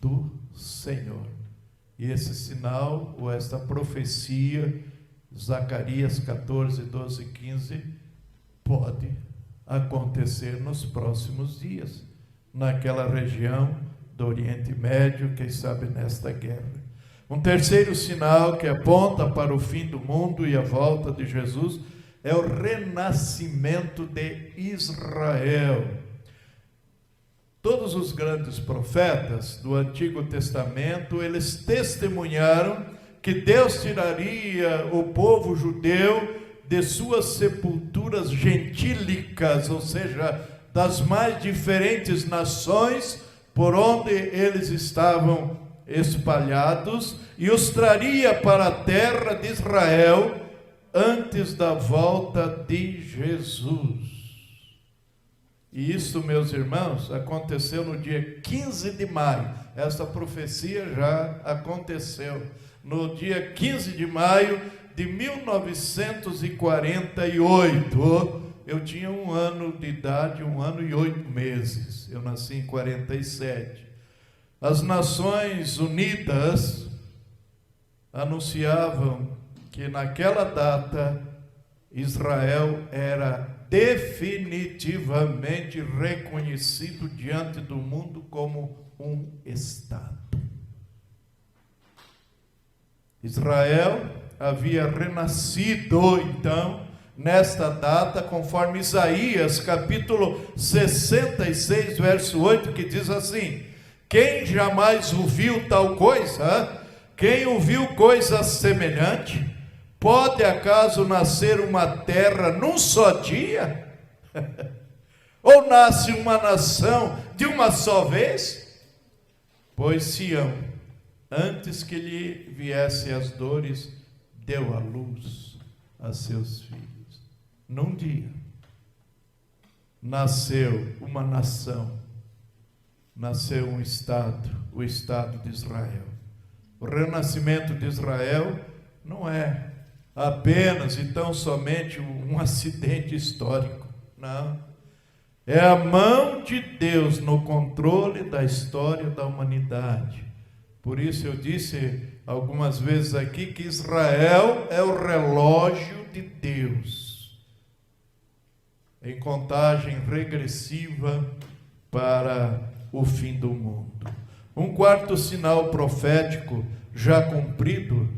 do Senhor. E esse sinal, ou esta profecia, Zacarias 14, 12 e 15, pode acontecer nos próximos dias, naquela região do Oriente Médio, quem sabe nesta guerra. Um terceiro sinal que aponta para o fim do mundo e a volta de Jesus é o renascimento de Israel. Todos os grandes profetas do Antigo Testamento, eles testemunharam que Deus tiraria o povo judeu de suas sepulturas gentílicas, ou seja, das mais diferentes nações por onde eles estavam espalhados, e os traria para a terra de Israel antes da volta de Jesus. E isso, meus irmãos, aconteceu no dia 15 de maio. Essa profecia já aconteceu no dia 15 de maio de 1948. Eu tinha 1 ano de idade, 1 ano e 8 meses. Eu nasci em 47. As Nações Unidas anunciavam que naquela data Israel era definitivamente reconhecido diante do mundo como um Estado. Israel havia renascido, então, nesta data, conforme Isaías, capítulo 66, verso 8, que diz assim: quem jamais ouviu tal coisa? Quem ouviu coisa semelhante? Pode acaso nascer uma terra num só dia? Ou nasce uma nação de uma só vez? Pois Sião, antes que lhe viessem as dores, deu à luz a seus filhos. Num dia, nasceu uma nação, nasceu um Estado, o Estado de Israel. O renascimento de Israel não é apenas e tão somente um acidente histórico, não. É a mão de Deus no controle da história da humanidade. Por isso eu disse algumas vezes aqui que Israel é o relógio de Deus, em contagem regressiva para o fim do mundo. Um quarto sinal profético já cumprido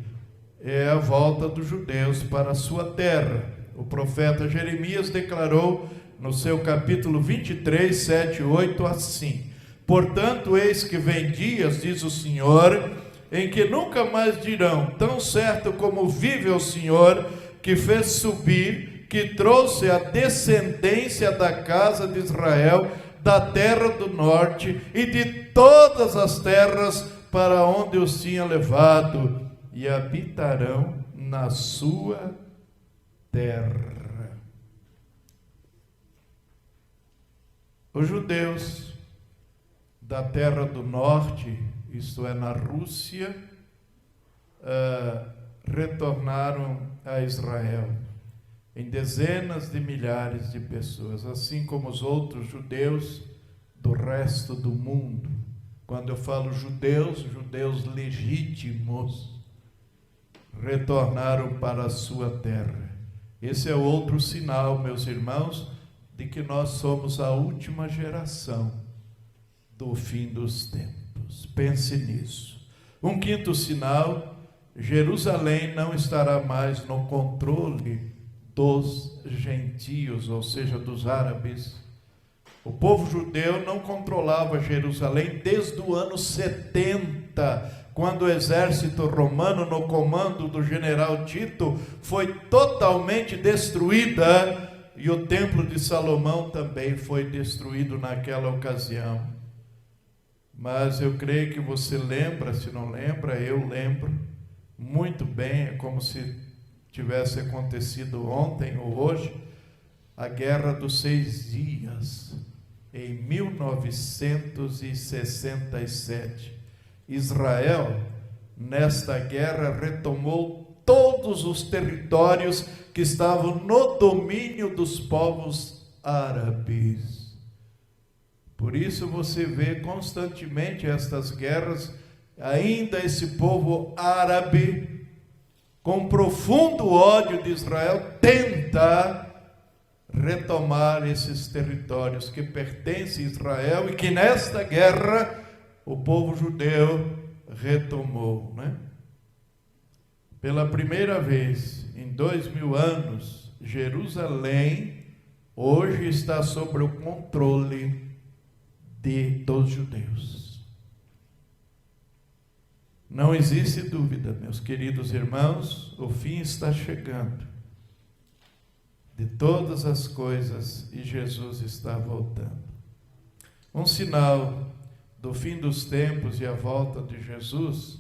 é a volta dos judeus para a sua terra. O profeta Jeremias declarou no seu capítulo 23, 7 e 8 assim: portanto, eis que vem dias, diz o Senhor, em que nunca mais dirão, tão certo como vive o Senhor, que fez subir, que trouxe a descendência da casa de Israel, da terra do norte e de todas as terras para onde os tinha levado, e habitarão na sua terra. Os judeus da terra do norte, isto é, na Rússia, retornaram a Israel em dezenas de milhares de pessoas, assim como os outros judeus do resto do mundo. Quando eu falo judeus, judeus legítimos, retornaram para a sua terra. Esse é outro sinal, meus irmãos, de que nós somos a última geração do fim dos tempos. Pense nisso. Um quinto sinal: Jerusalém não estará mais no controle dos gentios, ou seja, dos árabes. O povo judeu não controlava Jerusalém desde o ano 70, quando o exército romano, no comando do general Tito, foi totalmente destruída, e o templo de Salomão também foi destruído naquela ocasião. Mas eu creio que você lembra, se não lembra, eu lembro muito bem, é como se tivesse acontecido ontem ou hoje, a Guerra dos 6 Dias, em 1967. Israel, nesta guerra, retomou todos os territórios que estavam no domínio dos povos árabes. Por isso você vê constantemente estas guerras, ainda esse povo árabe, com profundo ódio de Israel, tenta retomar esses territórios que pertencem a Israel e que nesta guerra o povo judeu retomou, né? Pela primeira vez em 2000 anos, Jerusalém hoje está sob o controle dos judeus. Não existe dúvida, meus queridos irmãos, o fim está chegando de todas as coisas e Jesus está voltando. Um sinal do fim dos tempos e a volta de Jesus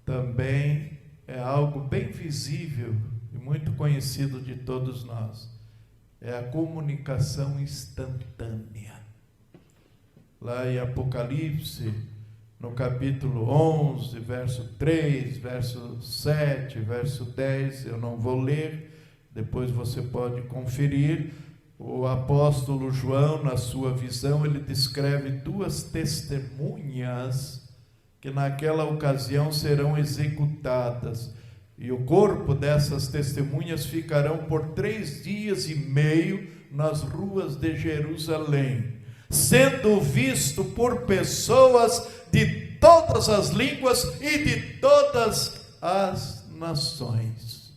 também é algo bem visível e muito conhecido de todos nós. É a comunicação instantânea. Lá em Apocalipse, no capítulo 11, verso 3, verso 7, verso 10, eu não vou ler, depois você pode conferir. O apóstolo João, na sua visão, ele descreve duas testemunhas que naquela ocasião serão executadas. E o corpo dessas testemunhas ficarão por 3 dias e meio nas ruas de Jerusalém, sendo visto por pessoas de todas as línguas e de todas as nações.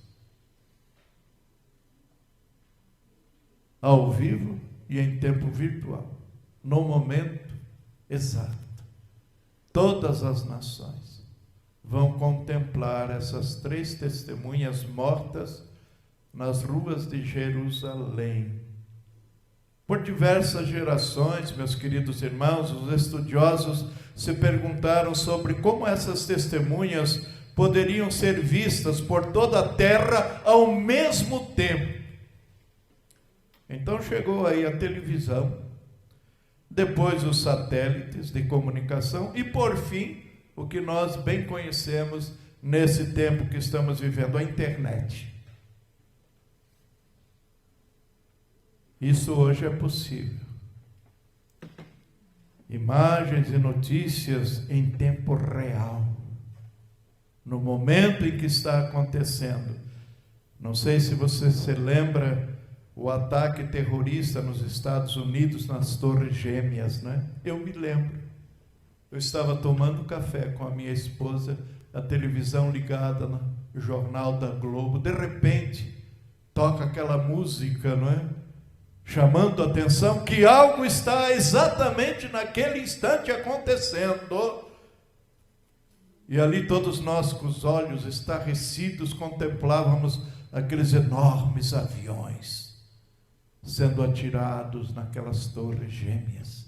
Ao vivo e em tempo virtual, no momento exato. Todas as nações vão contemplar essas 3 testemunhas mortas nas ruas de Jerusalém. Por diversas gerações, meus queridos irmãos, os estudiosos se perguntaram sobre como essas testemunhas poderiam ser vistas por toda a terra ao mesmo tempo. Então chegou aí a televisão, depois os satélites de comunicação e, por fim, o que nós bem conhecemos nesse tempo que estamos vivendo, a internet. Isso hoje é possível. Imagens e notícias em tempo real, no momento em que está acontecendo. Não sei se você se lembra o ataque terrorista nos Estados Unidos, nas Torres Gêmeas, né? Eu me lembro. Eu estava tomando café com a minha esposa, a televisão ligada no Jornal da Globo. De repente, toca aquela música, não é? Chamando a atenção que algo está exatamente naquele instante acontecendo. E ali todos nós, com os olhos estarrecidos, contemplávamos aqueles enormes aviões sendo atirados naquelas torres gêmeas,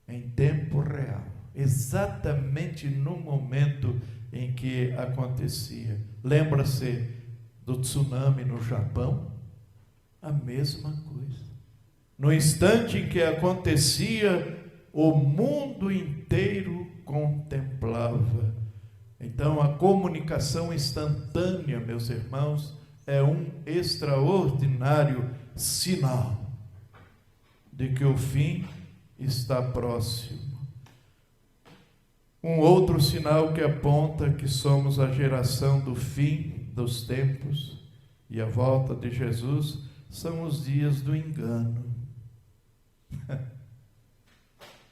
em tempo real, exatamente no momento em que acontecia. Lembra-se do tsunami no Japão? A mesma coisa. No instante em que acontecia, o mundo inteiro contemplava. Então, a comunicação instantânea, meus irmãos, é um extraordinário sinal de que o fim está próximo. Um outro sinal que aponta que somos a geração do fim dos tempos e a volta de Jesus são os dias do engano.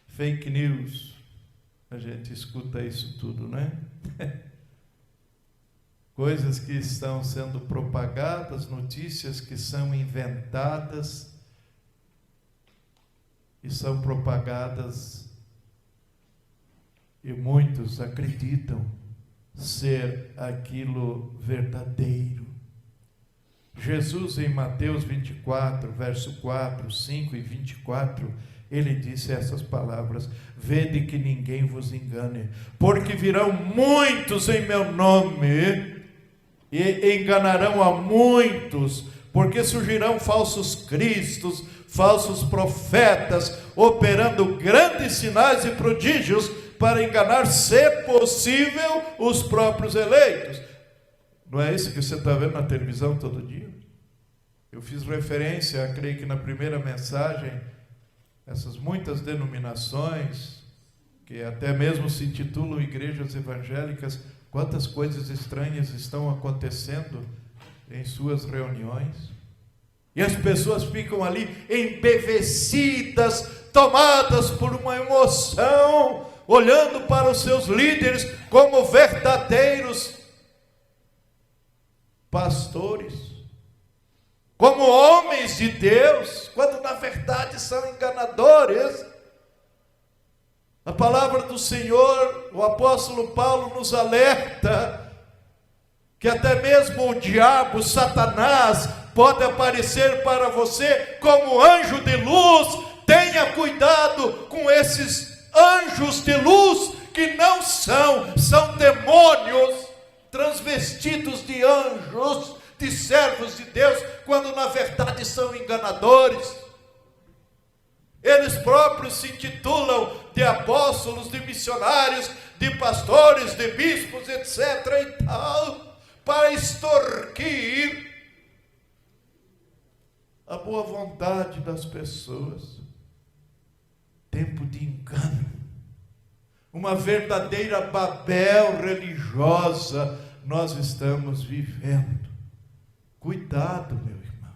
Fake news, a gente escuta isso tudo, né? Coisas que estão sendo propagadas, notícias que são inventadas e são propagadas, e muitos acreditam ser aquilo verdadeiro. Jesus, em Mateus 24, verso 4, 5 e 24, ele disse essas palavras: vede que ninguém vos engane, porque virão muitos em meu nome e enganarão a muitos, porque surgirão falsos cristos, falsos profetas, operando grandes sinais e prodígios para enganar, se possível, os próprios eleitos. Não é isso que você está vendo na televisão todo dia? Eu fiz referência, creio que na primeira mensagem, essas muitas denominações, que até mesmo se intitulam igrejas evangélicas, quantas coisas estranhas estão acontecendo em suas reuniões. E as pessoas ficam ali embevecidas, tomadas por uma emoção, olhando para os seus líderes como verdadeiros pastores, como homens de Deus, quando na verdade são enganadores. A palavra do Senhor, o apóstolo Paulo nos alerta que até mesmo o diabo, Satanás, pode aparecer para você como anjo de luz. Tenha cuidado com esses anjos de luz que não são demônios transvestidos de anjos, de servos de Deus, quando na verdade são enganadores. Eles próprios se intitulam de apóstolos, de missionários, de pastores, de bispos, etc. e tal, para extorquir a boa vontade das pessoas. Tempo de engano, uma verdadeira Babel religiosa nós estamos vivendo. Cuidado, meu irmão.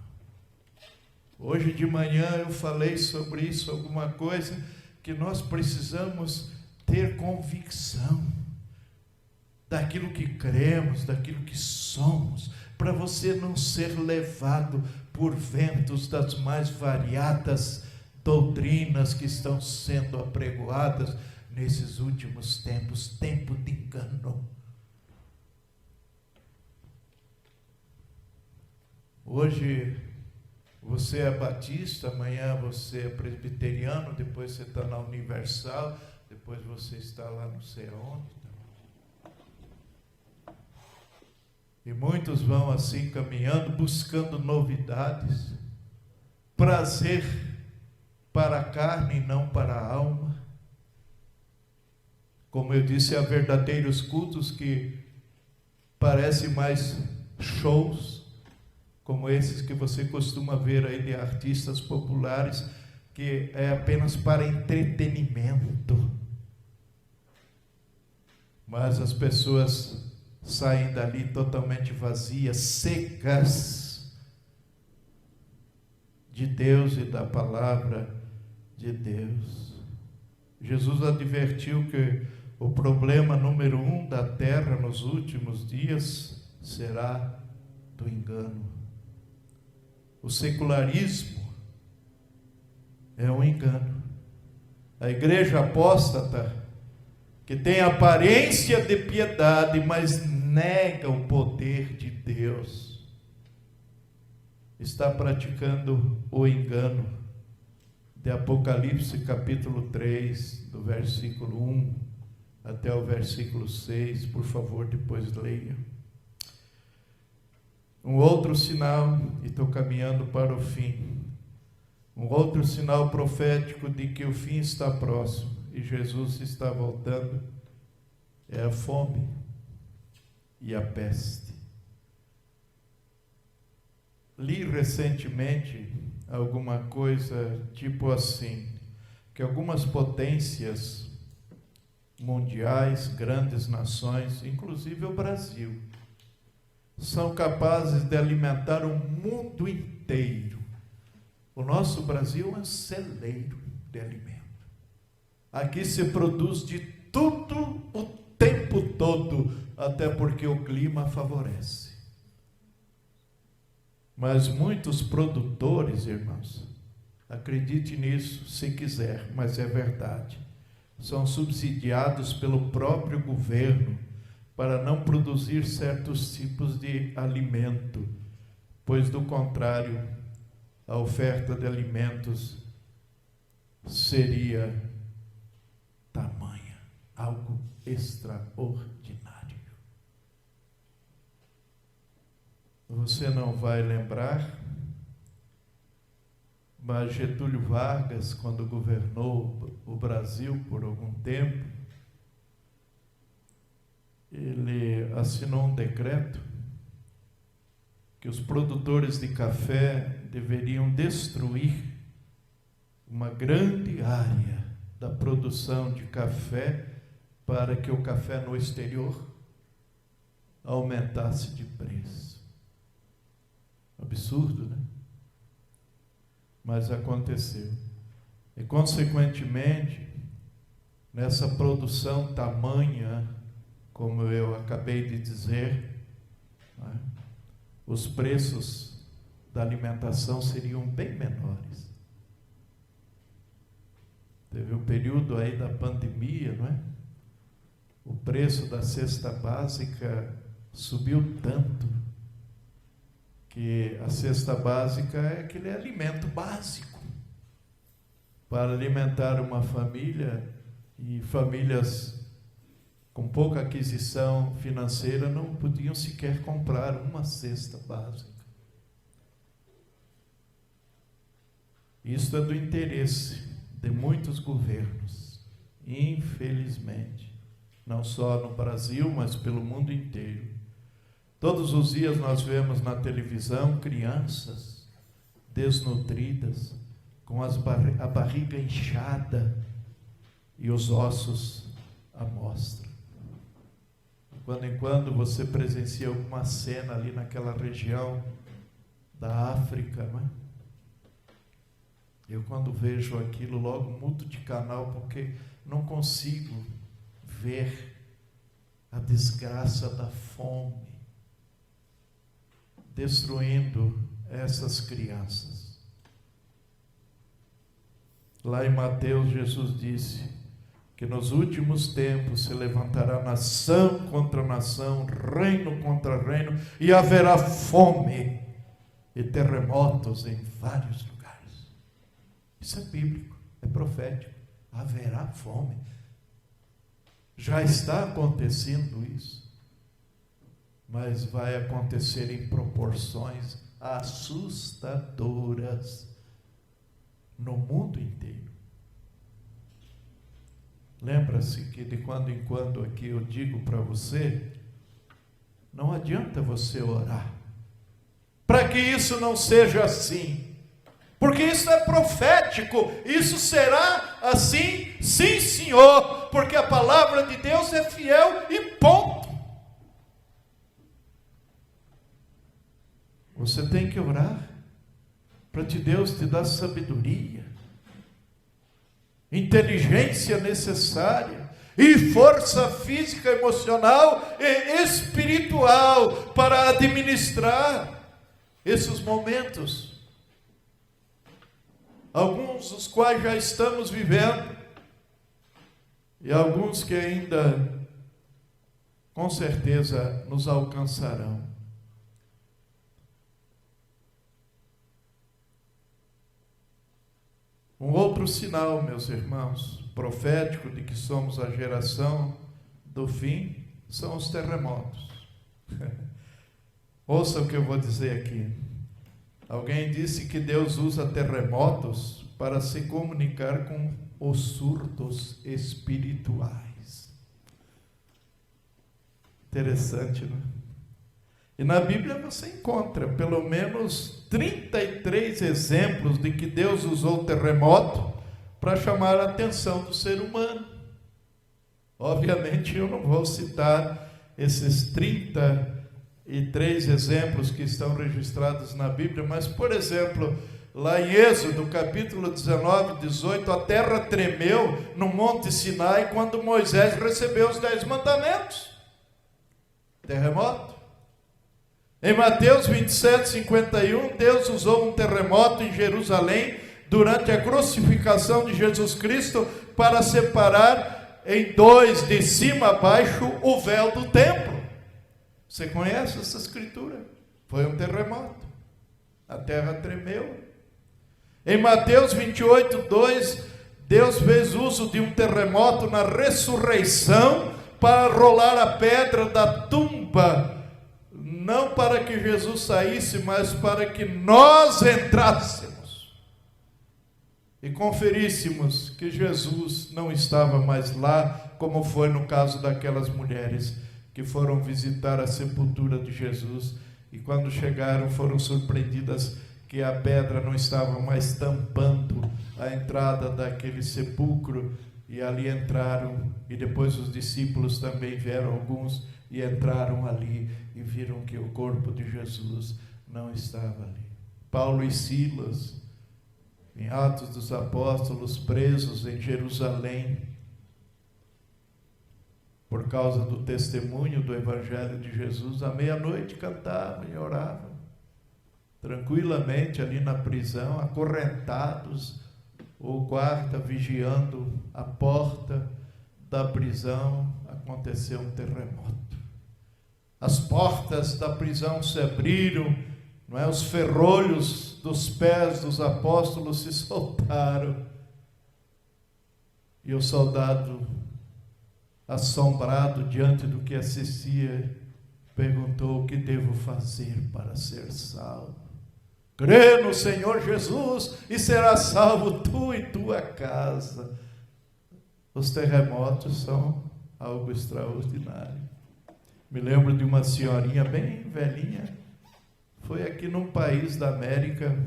Hoje de manhã eu falei sobre isso, alguma coisa que nós precisamos ter convicção daquilo que cremos, daquilo que somos, para você não ser levado por ventos das mais variadas doutrinas que estão sendo apregoadas nesses últimos tempos, tempo de engano. Hoje você é batista, amanhã você é presbiteriano, depois você está na Universal, depois você está lá não sei aonde. E muitos vão assim caminhando, buscando novidades, prazer para a carne e não para a alma. Como eu disse, há verdadeiros cultos que parecem mais shows, como esses que você costuma ver aí de artistas populares, que é apenas para entretenimento. Mas as pessoas saem dali totalmente vazias, secas de Deus e da palavra de Deus. Jesus advertiu que o problema número 1 da terra nos últimos dias será do engano. O secularismo é um engano. A igreja apóstata, que tem aparência de piedade, mas nega o poder de Deus, está praticando o engano de Apocalipse capítulo 3, do versículo 1 até o versículo 6, por favor, depois leia. Um outro sinal, e estou caminhando para o fim, um outro sinal profético de que o fim está próximo e Jesus está voltando, é a fome e a peste. Li recentemente alguma coisa tipo assim, que algumas potências mundiais, grandes nações, inclusive o Brasil, são capazes de alimentar o mundo inteiro. O nosso Brasil é um celeiro de alimento. Aqui se produz de tudo o tempo todo, até porque o clima favorece. Mas muitos produtores, irmãos, acredite nisso se quiser, mas é verdade, são subsidiados pelo próprio governo para não produzir certos tipos de alimento, pois do contrário, a oferta de alimentos seria tamanha, algo extraordinário. Você não vai lembrar, mas Getúlio Vargas, quando governou o Brasil por algum tempo, ele assinou um decreto que os produtores de café deveriam destruir uma grande área da produção de café para que o café no exterior aumentasse de preço. Absurdo, né? Mas aconteceu. E, consequentemente, nessa produção tamanha, como eu acabei de dizer, né, os preços da alimentação seriam bem menores. Teve um período aí da pandemia, não é? O preço da cesta básica subiu tanto que a cesta básica é aquele alimento básico para alimentar uma família, e famílias com pouca aquisição financeira não podiam sequer comprar uma cesta básica. Isso é do interesse de muitos governos, infelizmente, não só no Brasil, mas pelo mundo inteiro. Todos os dias nós vemos na televisão crianças desnutridas, com a barriga inchada e os ossos à mostra. De quando em quando você presencia alguma cena ali naquela região da África, não é? Eu, quando vejo aquilo, logo mudo de canal, porque não consigo ver a desgraça da fome destruindo essas crianças. Lá em Mateus, Jesus disse que nos últimos tempos se levantará nação contra nação, reino contra reino, e haverá fome e terremotos em vários lugares. Isso é bíblico, é profético. Haverá fome. Já está acontecendo isso, mas vai acontecer em proporções assustadoras no mundo inteiro. Lembra-se que de quando em quando aqui eu digo para você, não adianta você orar para que isso não seja assim, porque isso é profético, isso será assim, sim Senhor, porque a palavra de Deus é fiel e ponto. Você tem que orar para que Deus te dê sabedoria, inteligência necessária e força física, emocional e espiritual para administrar esses momentos, alguns dos quais já estamos vivendo e alguns que ainda com certeza nos alcançarão. Um outro sinal, meus irmãos, profético de que somos a geração do fim, são os terremotos. Ouça o que eu vou dizer aqui. Alguém disse que Deus usa terremotos para se comunicar com os surdos espirituais. Interessante, não é? E na Bíblia você encontra pelo menos 33 exemplos de que Deus usou o terremoto para chamar a atenção do ser humano. Obviamente eu não vou citar esses 33 exemplos que estão registrados na Bíblia, mas, por exemplo, lá em Êxodo, capítulo 19, 18, a terra tremeu no Monte Sinai quando Moisés recebeu os 10 mandamentos. Terremoto. Em Mateus 27, 51, Deus usou um terremoto em Jerusalém durante a crucificação de Jesus Cristo para separar em dois, de cima a baixo, o véu do templo. Você conhece essa escritura? Foi um terremoto. A terra tremeu. Em Mateus 28, 2, Deus fez uso de um terremoto na ressurreição para rolar a pedra da tumba, não para que Jesus saísse, mas para que nós entrássemos e conferíssemos que Jesus não estava mais lá, como foi no caso daquelas mulheres que foram visitar a sepultura de Jesus E quando chegaram, foram surpreendidas que a pedra não estava mais tampando a entrada daquele sepulcro, e ali entraram, e depois os discípulos também vieram, alguns, e entraram ali e viram que o corpo de Jesus não estava ali. Paulo e Silas, em Atos dos Apóstolos, presos em Jerusalém, por causa do testemunho do Evangelho de Jesus, à meia-noite cantavam e oravam, tranquilamente ali na prisão, acorrentados, o guarda vigiando a porta da prisão. Aconteceu um terremoto. As portas da prisão se abriram, não é? Os ferrolhos dos pés dos apóstolos se soltaram. E o soldado, assombrado diante do que assistia, perguntou: o que devo fazer para ser salvo? Crê no Senhor Jesus e serás salvo tu e tua casa. Os terremotos são algo extraordinário. Me lembro de uma senhorinha bem velhinha, foi aqui num país da América,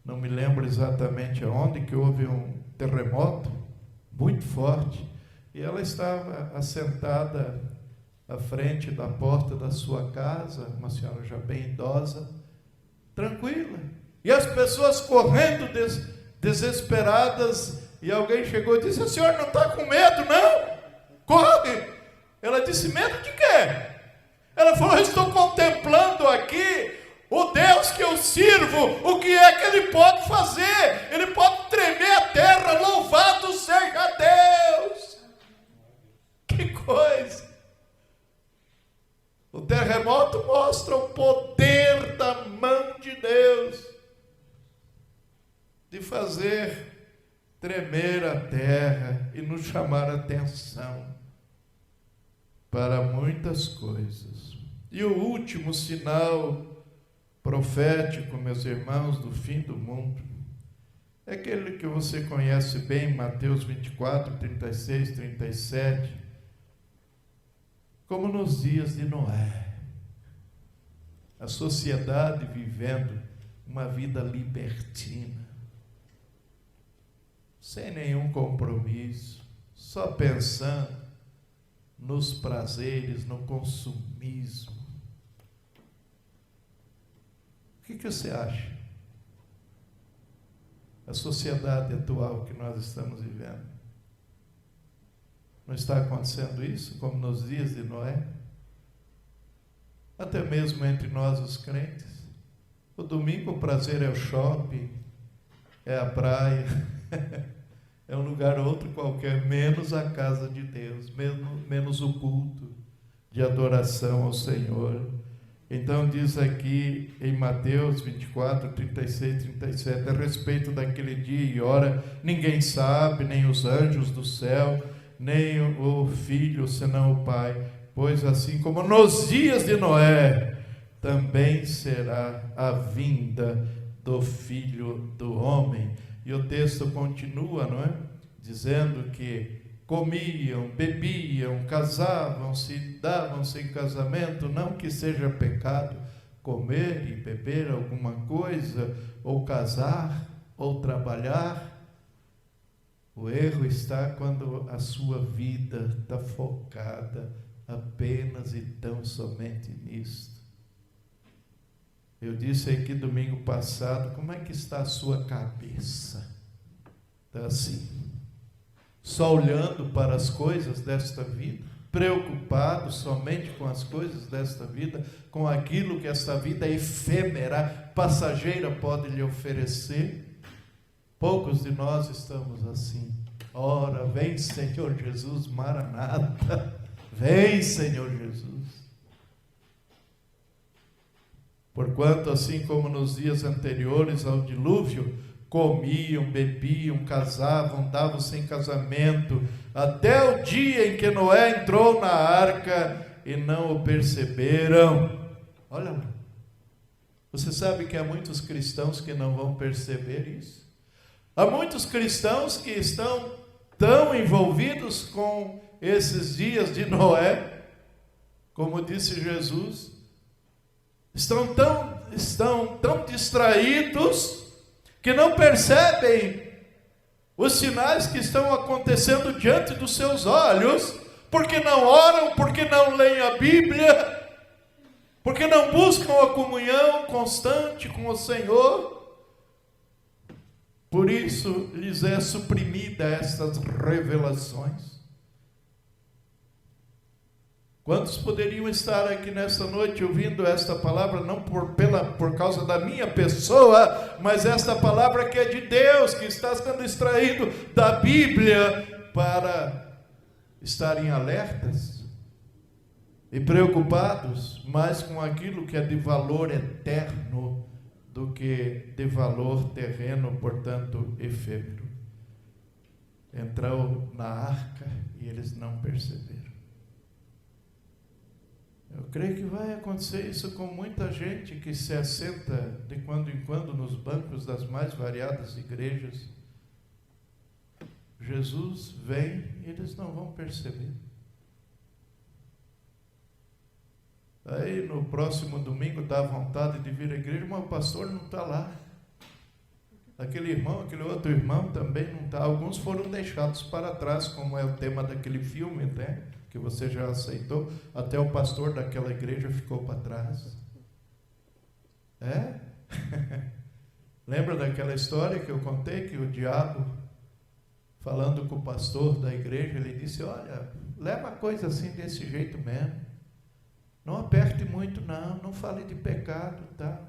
não me lembro exatamente aonde, que houve um terremoto muito forte, e ela estava assentada à frente da porta da sua casa, uma senhora já bem idosa, tranquila, e as pessoas correndo desesperadas, e alguém chegou e disse: a senhora não está com medo, não? Corre! Ela disse: medo de quê? Ela falou: eu estou contemplando aqui o Deus que eu sirvo, o que é que Ele pode fazer? Ele pode tremer a terra, louvado seja Deus! Que coisa! O terremoto mostra o poder da mão de Deus de fazer tremer a terra e nos chamar a atenção para muitas coisas. E o último sinal profético, meus irmãos, do fim do mundo, é aquele que você conhece bem, Mateus 24, 36, 37, como nos dias de Noé. A sociedade vivendo uma vida libertina, sem nenhum compromisso, só pensando nos prazeres, no consumismo. O que você acha? A sociedade atual que nós estamos vivendo, não está acontecendo isso como nos dias de Noé? Até mesmo entre nós os crentes. O domingo o prazer é o shopping, é a praia, é um lugar outro qualquer, menos a casa de Deus, menos o culto de adoração ao Senhor. Então diz aqui em Mateus 24, 36, 37, a respeito daquele dia e hora, ninguém sabe, nem os anjos do céu, nem o Filho, senão o Pai. Pois assim como nos dias de Noé, também será a vinda do Filho do Homem. E o texto continua, não é? Dizendo que comiam, bebiam, casavam-se, davam-se em casamento, não que seja pecado comer e beber alguma coisa, ou casar, ou trabalhar. O erro está quando a sua vida está focada apenas e tão somente nisto. Eu disse aqui domingo passado, como é que está a sua cabeça? Está assim, só olhando para as coisas desta vida, preocupado somente com as coisas desta vida, com aquilo que esta vida efêmera, passageira pode lhe oferecer. Poucos de nós estamos assim. Ora, vem Senhor Jesus, Maranata, vem Senhor Jesus. Porquanto, assim como nos dias anteriores ao dilúvio, comiam, bebiam, casavam, davam-se em casamento, até o dia em que Noé entrou na arca e não o perceberam. Olha lá, você sabe que há muitos cristãos que não vão perceber isso? Há muitos cristãos que estão tão envolvidos com esses dias de Noé, como disse Jesus, estão tão distraídos que não percebem os sinais que estão acontecendo diante dos seus olhos, porque não oram, porque não leem a Bíblia, porque não buscam a comunhão constante com o Senhor. Por isso lhes é suprimida estas revelações. Quantos poderiam estar aqui nesta noite ouvindo esta palavra, não por causa da minha pessoa, mas esta palavra que é de Deus, que está sendo extraído da Bíblia, para estarem alertas e preocupados mais com aquilo que é de valor eterno do que de valor terreno, portanto efêmero. Entrou na arca e eles não perceberam. Eu creio que vai acontecer isso com muita gente que se assenta de quando em quando nos bancos das mais variadas igrejas. Jesus vem e eles não vão perceber. Aí no próximo domingo dá vontade de vir à igreja, mas o pastor não está lá. Aquele irmão, aquele outro irmão também não está. Alguns foram deixados para trás, como é o tema daquele filme, né? Que você já aceitou. Até o pastor daquela igreja ficou para trás. É? Lembra daquela história que eu contei, que o diabo, falando com o pastor da igreja, ele disse: olha, leva a coisa assim desse jeito mesmo. Não aperte muito, não fale de pecado, tá?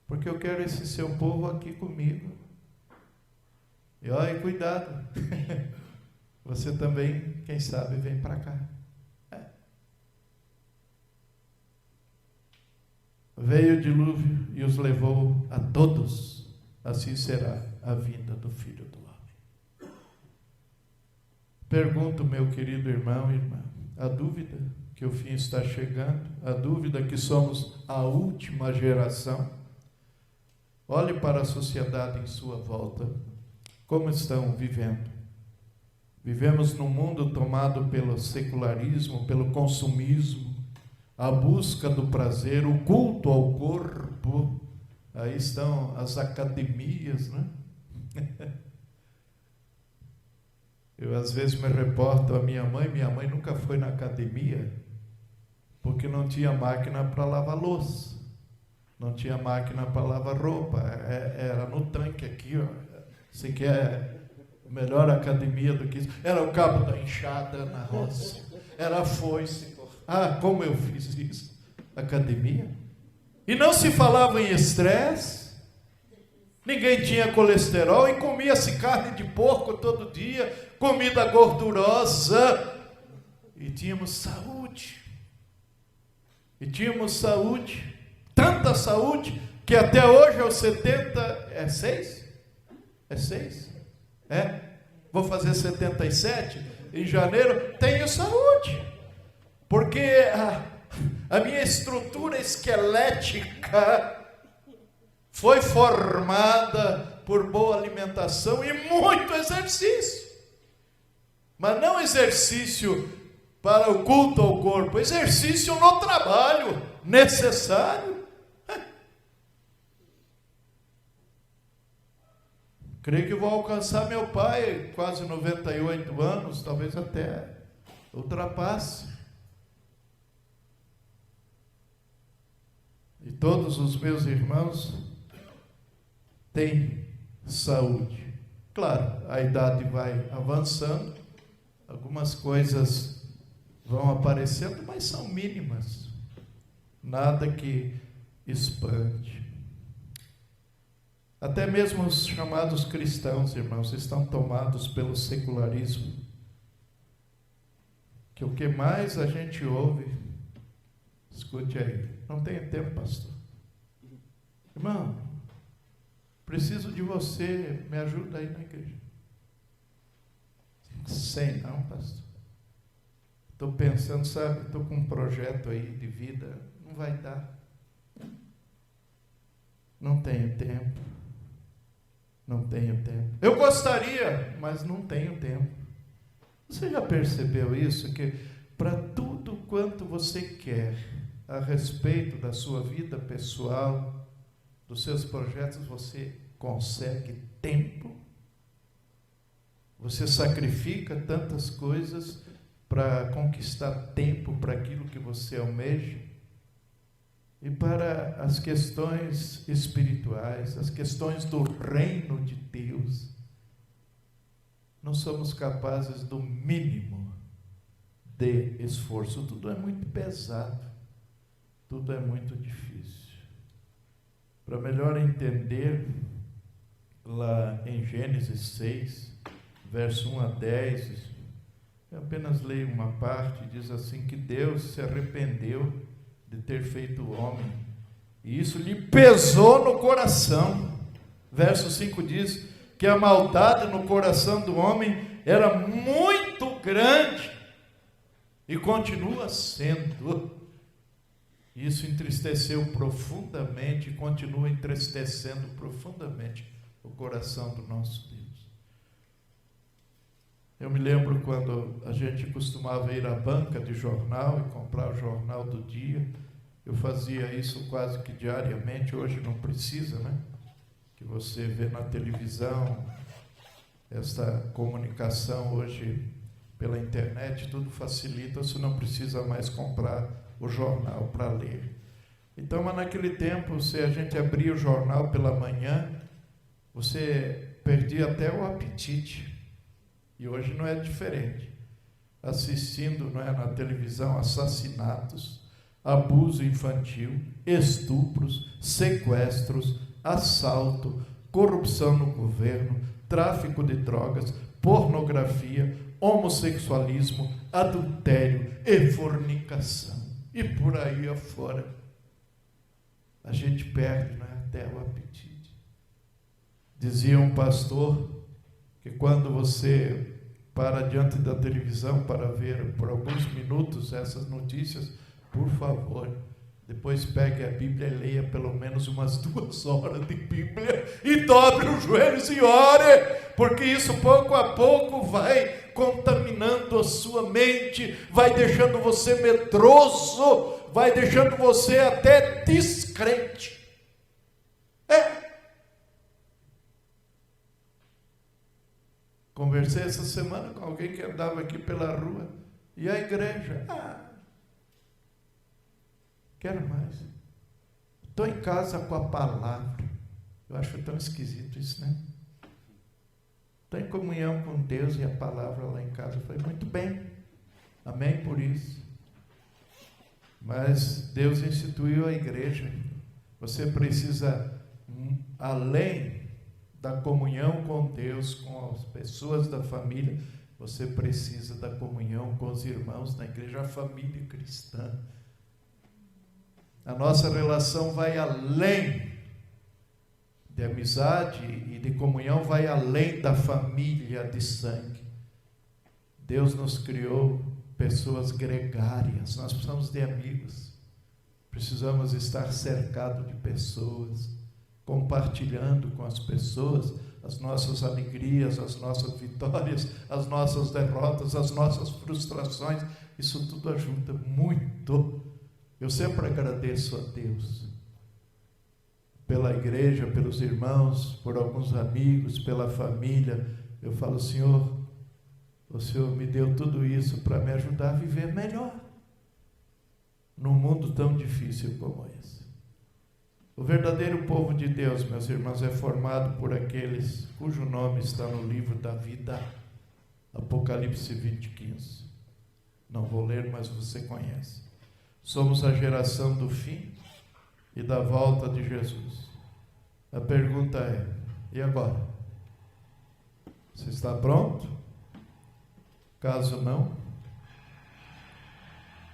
Porque eu quero esse seu povo aqui comigo. E olha, cuidado. Você também, quem sabe, vem para cá. Veio o dilúvio e os levou a todos. Assim será a vinda do Filho do Homem. Pergunto, meu querido irmão e irmã, a dúvida que o fim está chegando, a dúvida que somos a última geração. Olhe para a sociedade em sua volta, como estão vivendo. Vivemos num mundo tomado pelo secularismo, pelo consumismo, a busca do prazer, o culto ao corpo. Aí estão as academias, né? Eu às vezes me reporto a minha mãe nunca foi na academia, porque não tinha máquina para lavar louça, não tinha máquina para lavar roupa, era no tanque aqui, ó. Você quer melhor academia do que isso? Era o cabo da enxada na roça, era a foice. Ah, como eu fiz isso? Academia? E não se falava em estresse, ninguém tinha colesterol e comia-se carne de porco todo dia, comida gordurosa, e tínhamos saúde. E tínhamos saúde, tanta saúde, que até hoje aos 70, é 6? É 6? É? Vou fazer 77 em janeiro, tenho saúde, porque a minha estrutura esquelética foi formada por boa alimentação e muito exercício. Mas não exercício para o culto ao corpo, exercício no trabalho necessário. Creio que vou alcançar meu pai, quase 98 anos, talvez até ultrapasse. E todos os meus irmãos têm saúde. Claro, a idade vai avançando, algumas coisas vão aparecendo, mas são mínimas. Nada que espante. Até mesmo os chamados cristãos, irmãos, estão tomados pelo secularismo. Que o que mais a gente ouve, escute aí, não tenho tempo, pastor. Irmão, preciso de você, me ajuda aí na igreja. Sei não, pastor. Estou pensando, sabe, estou com um projeto aí de vida, não vai dar. Não tenho tempo. Não tenho tempo. Eu gostaria, mas não tenho tempo. Você já percebeu isso? Que para tudo quanto você quer, a respeito da sua vida pessoal, dos seus projetos, você consegue tempo? Você sacrifica tantas coisas para conquistar tempo para aquilo que você almeja? E para as questões espirituais, as questões do reino de Deus, não somos capazes do mínimo de esforço. Tudo é muito pesado, tudo é muito difícil. Para melhor entender, lá em Gênesis 6, verso 1 a 10, eu apenas leio uma parte, diz assim, que Deus se arrependeu de ter feito o homem, e isso lhe pesou no coração. Verso 5 diz que a maldade no coração do homem era muito grande, e continua sendo. Isso entristeceu profundamente, e continua entristecendo profundamente o coração do nosso Deus. Eu me lembro quando a gente costumava ir à banca de jornal e comprar o jornal do dia. Eu fazia isso quase que diariamente. Hoje não precisa, né? Que você vê na televisão, essa comunicação hoje pela internet, tudo facilita, você não precisa mais comprar o jornal para ler. Então, mas naquele tempo, se a gente abria o jornal pela manhã, você perdia até o apetite. E hoje não é diferente. Assistindo, não é, na televisão, assassinatos, abuso infantil, estupros, sequestros, assalto, corrupção no governo, tráfico de drogas, pornografia, homossexualismo, adultério e fornicação. E por aí afora. A gente perde, né, até o apetite. Dizia um pastor que quando você para diante da televisão para ver por alguns minutos essas notícias, por favor, depois pegue a Bíblia e leia pelo menos umas 2 horas de Bíblia e dobre os joelhos e ore, porque isso pouco a pouco vai contaminando a sua mente, vai deixando você medroso, vai deixando você até descrente. Conversei essa semana com alguém que andava aqui pela rua. E a igreja? Quero mais. Estou em casa com a palavra. Eu acho tão esquisito isso, né? Estou em comunhão com Deus e a palavra lá em casa. Foi muito bem. Amém por isso. Mas Deus instituiu a igreja. Você precisa, além da comunhão com Deus, com as pessoas da família, você precisa da comunhão com os irmãos na igreja, a família cristã. A nossa relação vai além de amizade e de comunhão, vai além da família de sangue. Deus nos criou pessoas gregárias, nós precisamos de amigos, precisamos estar cercados de pessoas, compartilhando com as pessoas as nossas alegrias, as nossas vitórias, as nossas derrotas, as nossas frustrações. Isso tudo ajuda muito. Eu sempre agradeço a Deus pela igreja, pelos irmãos, por alguns amigos, pela família. Eu falo, Senhor, o Senhor me deu tudo isso para me ajudar a viver melhor num mundo tão difícil como esse. O verdadeiro povo de Deus, meus irmãos, é formado por aqueles cujo nome está no livro da vida, Apocalipse 20:15. Não vou ler, mas você conhece. Somos a geração do fim e da volta de Jesus. A pergunta é, e agora? Você está pronto? Caso não,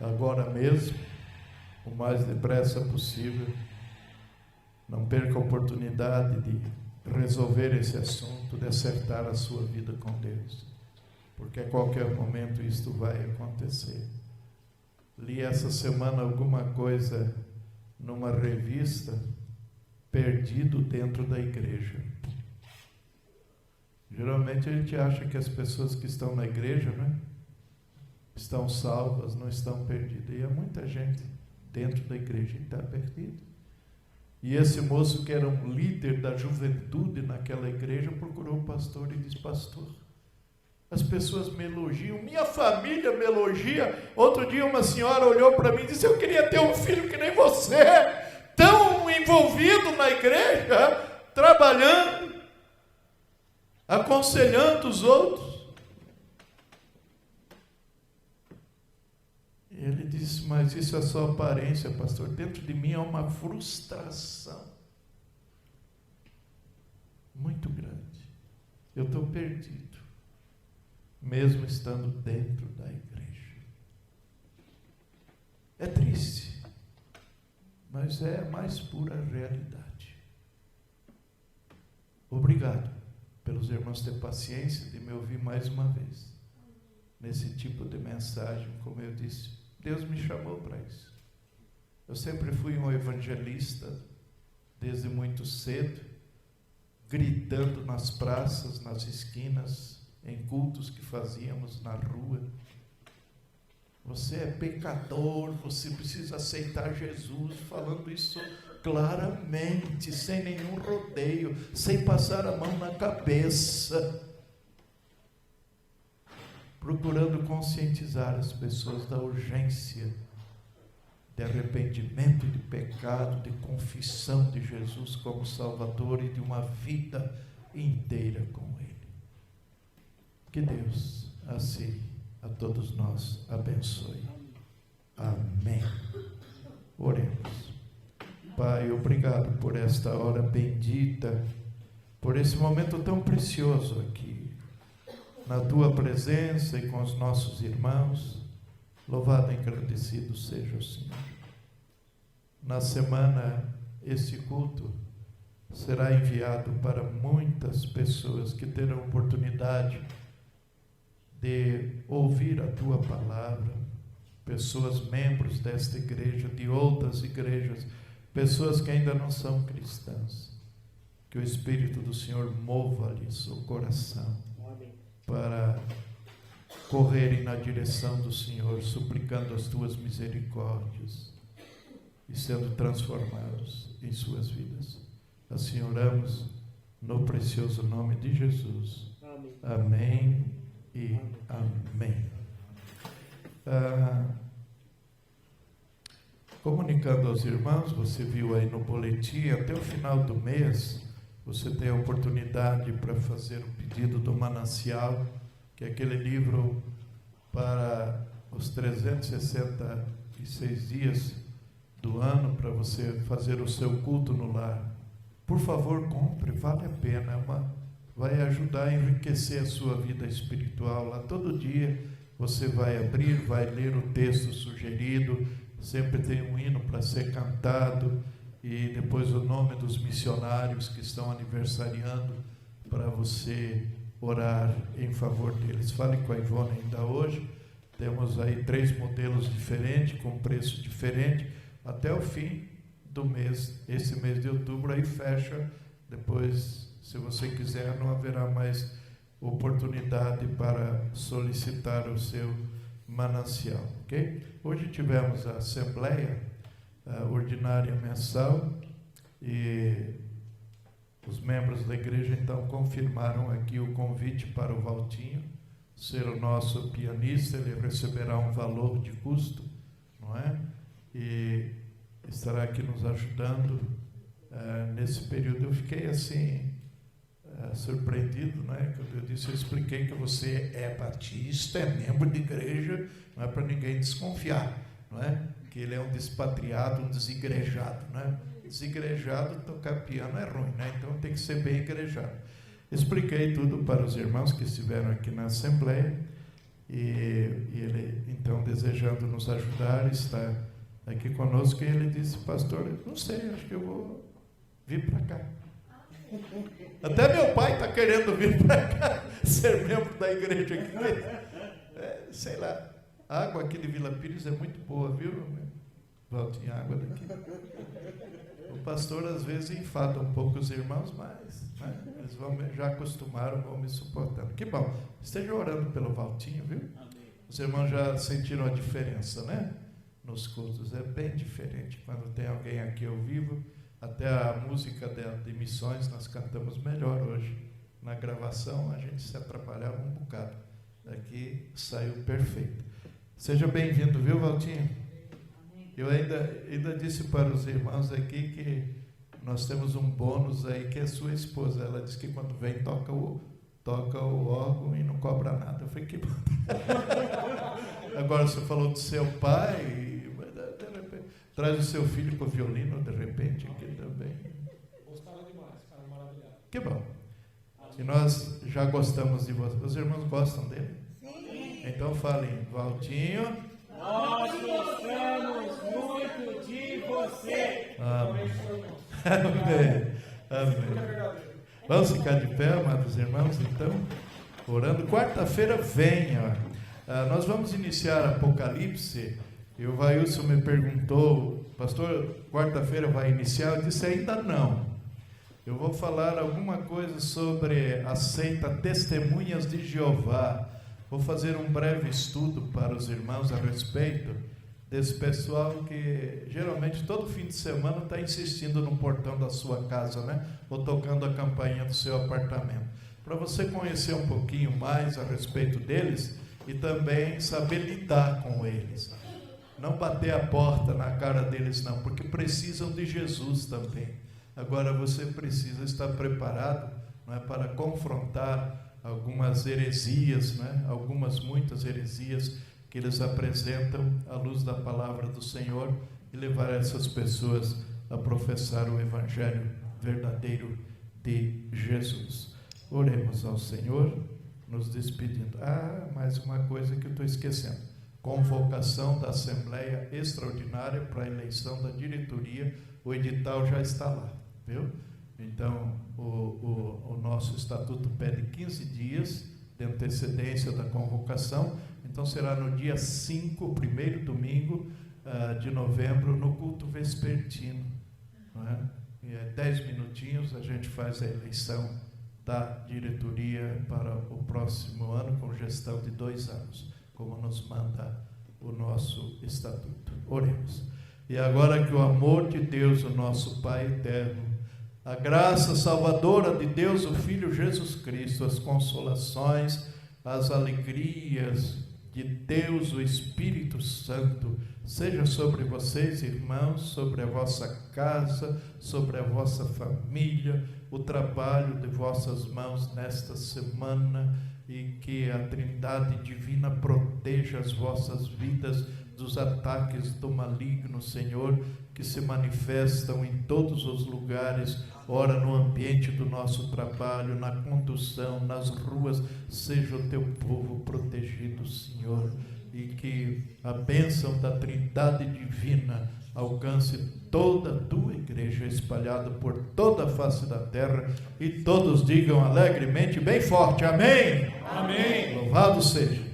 agora mesmo, o mais depressa possível, não perca a oportunidade de resolver esse assunto, de acertar a sua vida com Deus, porque a qualquer momento isto vai acontecer. Li essa semana alguma coisa numa revista, perdido dentro da igreja. Geralmente a gente acha que as pessoas que estão na igreja, né, estão salvas, não estão perdidas. E há muita gente dentro da igreja, ele está perdido. E esse moço, que era um líder da juventude naquela igreja, procurou o pastor e disse: pastor, as pessoas me elogiam, minha família me elogia. Outro dia uma senhora olhou para mim e disse: eu queria ter um filho que nem você, tão envolvido na igreja, trabalhando, aconselhando os outros. Ele disse: mas isso é só aparência, pastor. Dentro de mim há uma frustração muito grande. Eu estou perdido, mesmo estando dentro da igreja. É triste, mas é a mais pura realidade. Obrigado pelos irmãos ter paciência de me ouvir mais uma vez nesse tipo de mensagem. Como eu disse, Deus me chamou para isso. Eu sempre fui um evangelista, desde muito cedo, gritando nas praças, nas esquinas, em cultos que fazíamos na rua: você é pecador, você precisa aceitar Jesus, falando isso claramente, sem nenhum rodeio, sem passar a mão na cabeça, procurando conscientizar as pessoas da urgência de arrependimento de pecado, de confissão de Jesus como Salvador e de uma vida inteira com Ele. Que Deus assim a todos nós abençoe. Amém. Oremos. Pai, obrigado por esta hora bendita, por esse momento tão precioso aqui, na Tua presença e com os nossos irmãos. Louvado e agradecido seja o Senhor. Na semana, esse culto será enviado para muitas pessoas que terão oportunidade de ouvir a Tua palavra, pessoas membros desta igreja, de outras igrejas, pessoas que ainda não são cristãs. Que o Espírito do Senhor mova-lhes o coração para correrem na direção do Senhor, suplicando as Tuas misericórdias e sendo transformados em suas vidas. Assim oramos no precioso nome de Jesus. Amém e amém. Comunicando aos irmãos, você viu aí no boletim, até o final do mês, você tem a oportunidade para fazer o pedido do Manancial, que é aquele livro para os 366 dias do ano, para você fazer o seu culto no lar. Por favor, compre, vale a pena, vai ajudar a enriquecer a sua vida espiritual. Lá todo dia você vai abrir, vai ler o texto sugerido, sempre tem um hino para ser cantado, e depois o nome dos missionários que estão aniversariando, para você orar em favor deles. Fale com a Ivone ainda hoje. Temos aí 3 modelos diferentes, com preço diferente, até o fim do mês. Esse mês de outubro aí fecha. Depois, se você quiser, não haverá mais oportunidade para solicitar o seu manancial, ok? Hoje tivemos a assembleia ordinária mensal, e os membros da igreja então confirmaram aqui o convite para o Valtinho ser o nosso pianista. Ele receberá um valor de custo, não é? E estará aqui nos ajudando nesse período. Eu fiquei assim surpreendido, não é? Quando eu disse, eu expliquei que você é batista, é membro de igreja, não é para ninguém desconfiar, não é? Que ele é um despatriado, um desigrejado, né? Desigrejado, tocar piano é ruim, né? Então tem que ser bem igrejado. Expliquei tudo para os irmãos que estiveram aqui na Assembleia, e ele, então, desejando nos ajudar, está aqui conosco, e ele disse: pastor, não sei, acho que eu vou vir para cá. Até meu pai está querendo vir para cá, ser membro da igreja aqui. Sei lá. A água aqui de Vila Pires é muito boa, viu? Valtinho, água daqui. O pastor às vezes enfada um pouco os irmãos, mas né, eles já acostumaram, vão me suportando. Que bom. Esteja orando pelo Valtinho, viu? Os irmãos já sentiram a diferença, né? nos cultos. É bem diferente. Quando tem alguém aqui ao vivo, até a música de missões nós cantamos melhor hoje. Na gravação a gente se atrapalhava um bocado. Aqui saiu perfeito. Seja bem-vindo, viu, Valtinho? Eu ainda disse para os irmãos aqui que nós temos um bônus aí, que é sua esposa. Ela disse que quando vem toca o órgão e não cobra nada. Eu falei, que bom. Agora você falou do seu pai, de repente, traz o seu filho com o violino, de repente, aqui também. Gostaram demais, ficaram maravilhados. Que bom. E nós já gostamos de você. Os irmãos gostam dele? Sim. Então falem, Valtinho. Nós gostamos muito de você. Amém. Amém. Amém. Vamos ficar de pé, amados irmãos, então, orando. Quarta-feira vem, nós vamos iniciar Apocalipse. E o Vailson me perguntou, pastor, quarta-feira vai iniciar? Eu disse, ainda não. Eu vou falar alguma coisa sobre a seita Testemunhas de Jeová. Vou fazer um breve estudo para os irmãos a respeito desse pessoal que geralmente todo fim de semana está insistindo no portão da sua casa, né? Ou tocando a campainha do seu apartamento. Para você conhecer um pouquinho mais a respeito deles e também saber lidar com eles. Não bater a porta na cara deles não, porque precisam de Jesus também. Agora você precisa estar preparado, não é, para confrontar algumas heresias, né? Muitas heresias que eles apresentam à luz da palavra do Senhor e levar essas pessoas a professar o Evangelho verdadeiro de Jesus. Oremos ao Senhor, nos despedindo. Mais uma coisa que eu estou esquecendo. Convocação da Assembleia Extraordinária para a eleição da diretoria. O edital já está lá, viu? Então, o nosso estatuto pede 15 dias de antecedência da convocação. Então será no dia 5, primeiro domingo de novembro, no culto vespertino. Não é? E 10 minutinhos a gente faz a eleição da diretoria para o próximo ano, com gestão de 2 anos, como nos manda o nosso estatuto. Oremos. E agora que o amor de Deus, o nosso Pai eterno, a graça salvadora de Deus, o Filho Jesus Cristo, as consolações, as alegrias de Deus, o Espírito Santo, seja sobre vocês, irmãos, sobre a vossa casa, sobre a vossa família, o trabalho de vossas mãos nesta semana, e que a Trindade Divina proteja as vossas vidas dos ataques do maligno, Senhor, que se manifestam em todos os lugares, ora no ambiente do nosso trabalho, na condução, nas ruas. Seja o teu povo protegido, Senhor, e que a bênção da Trindade Divina alcance toda a tua igreja espalhada por toda a face da terra, e todos digam alegremente, bem forte, amém? Amém. Louvado seja.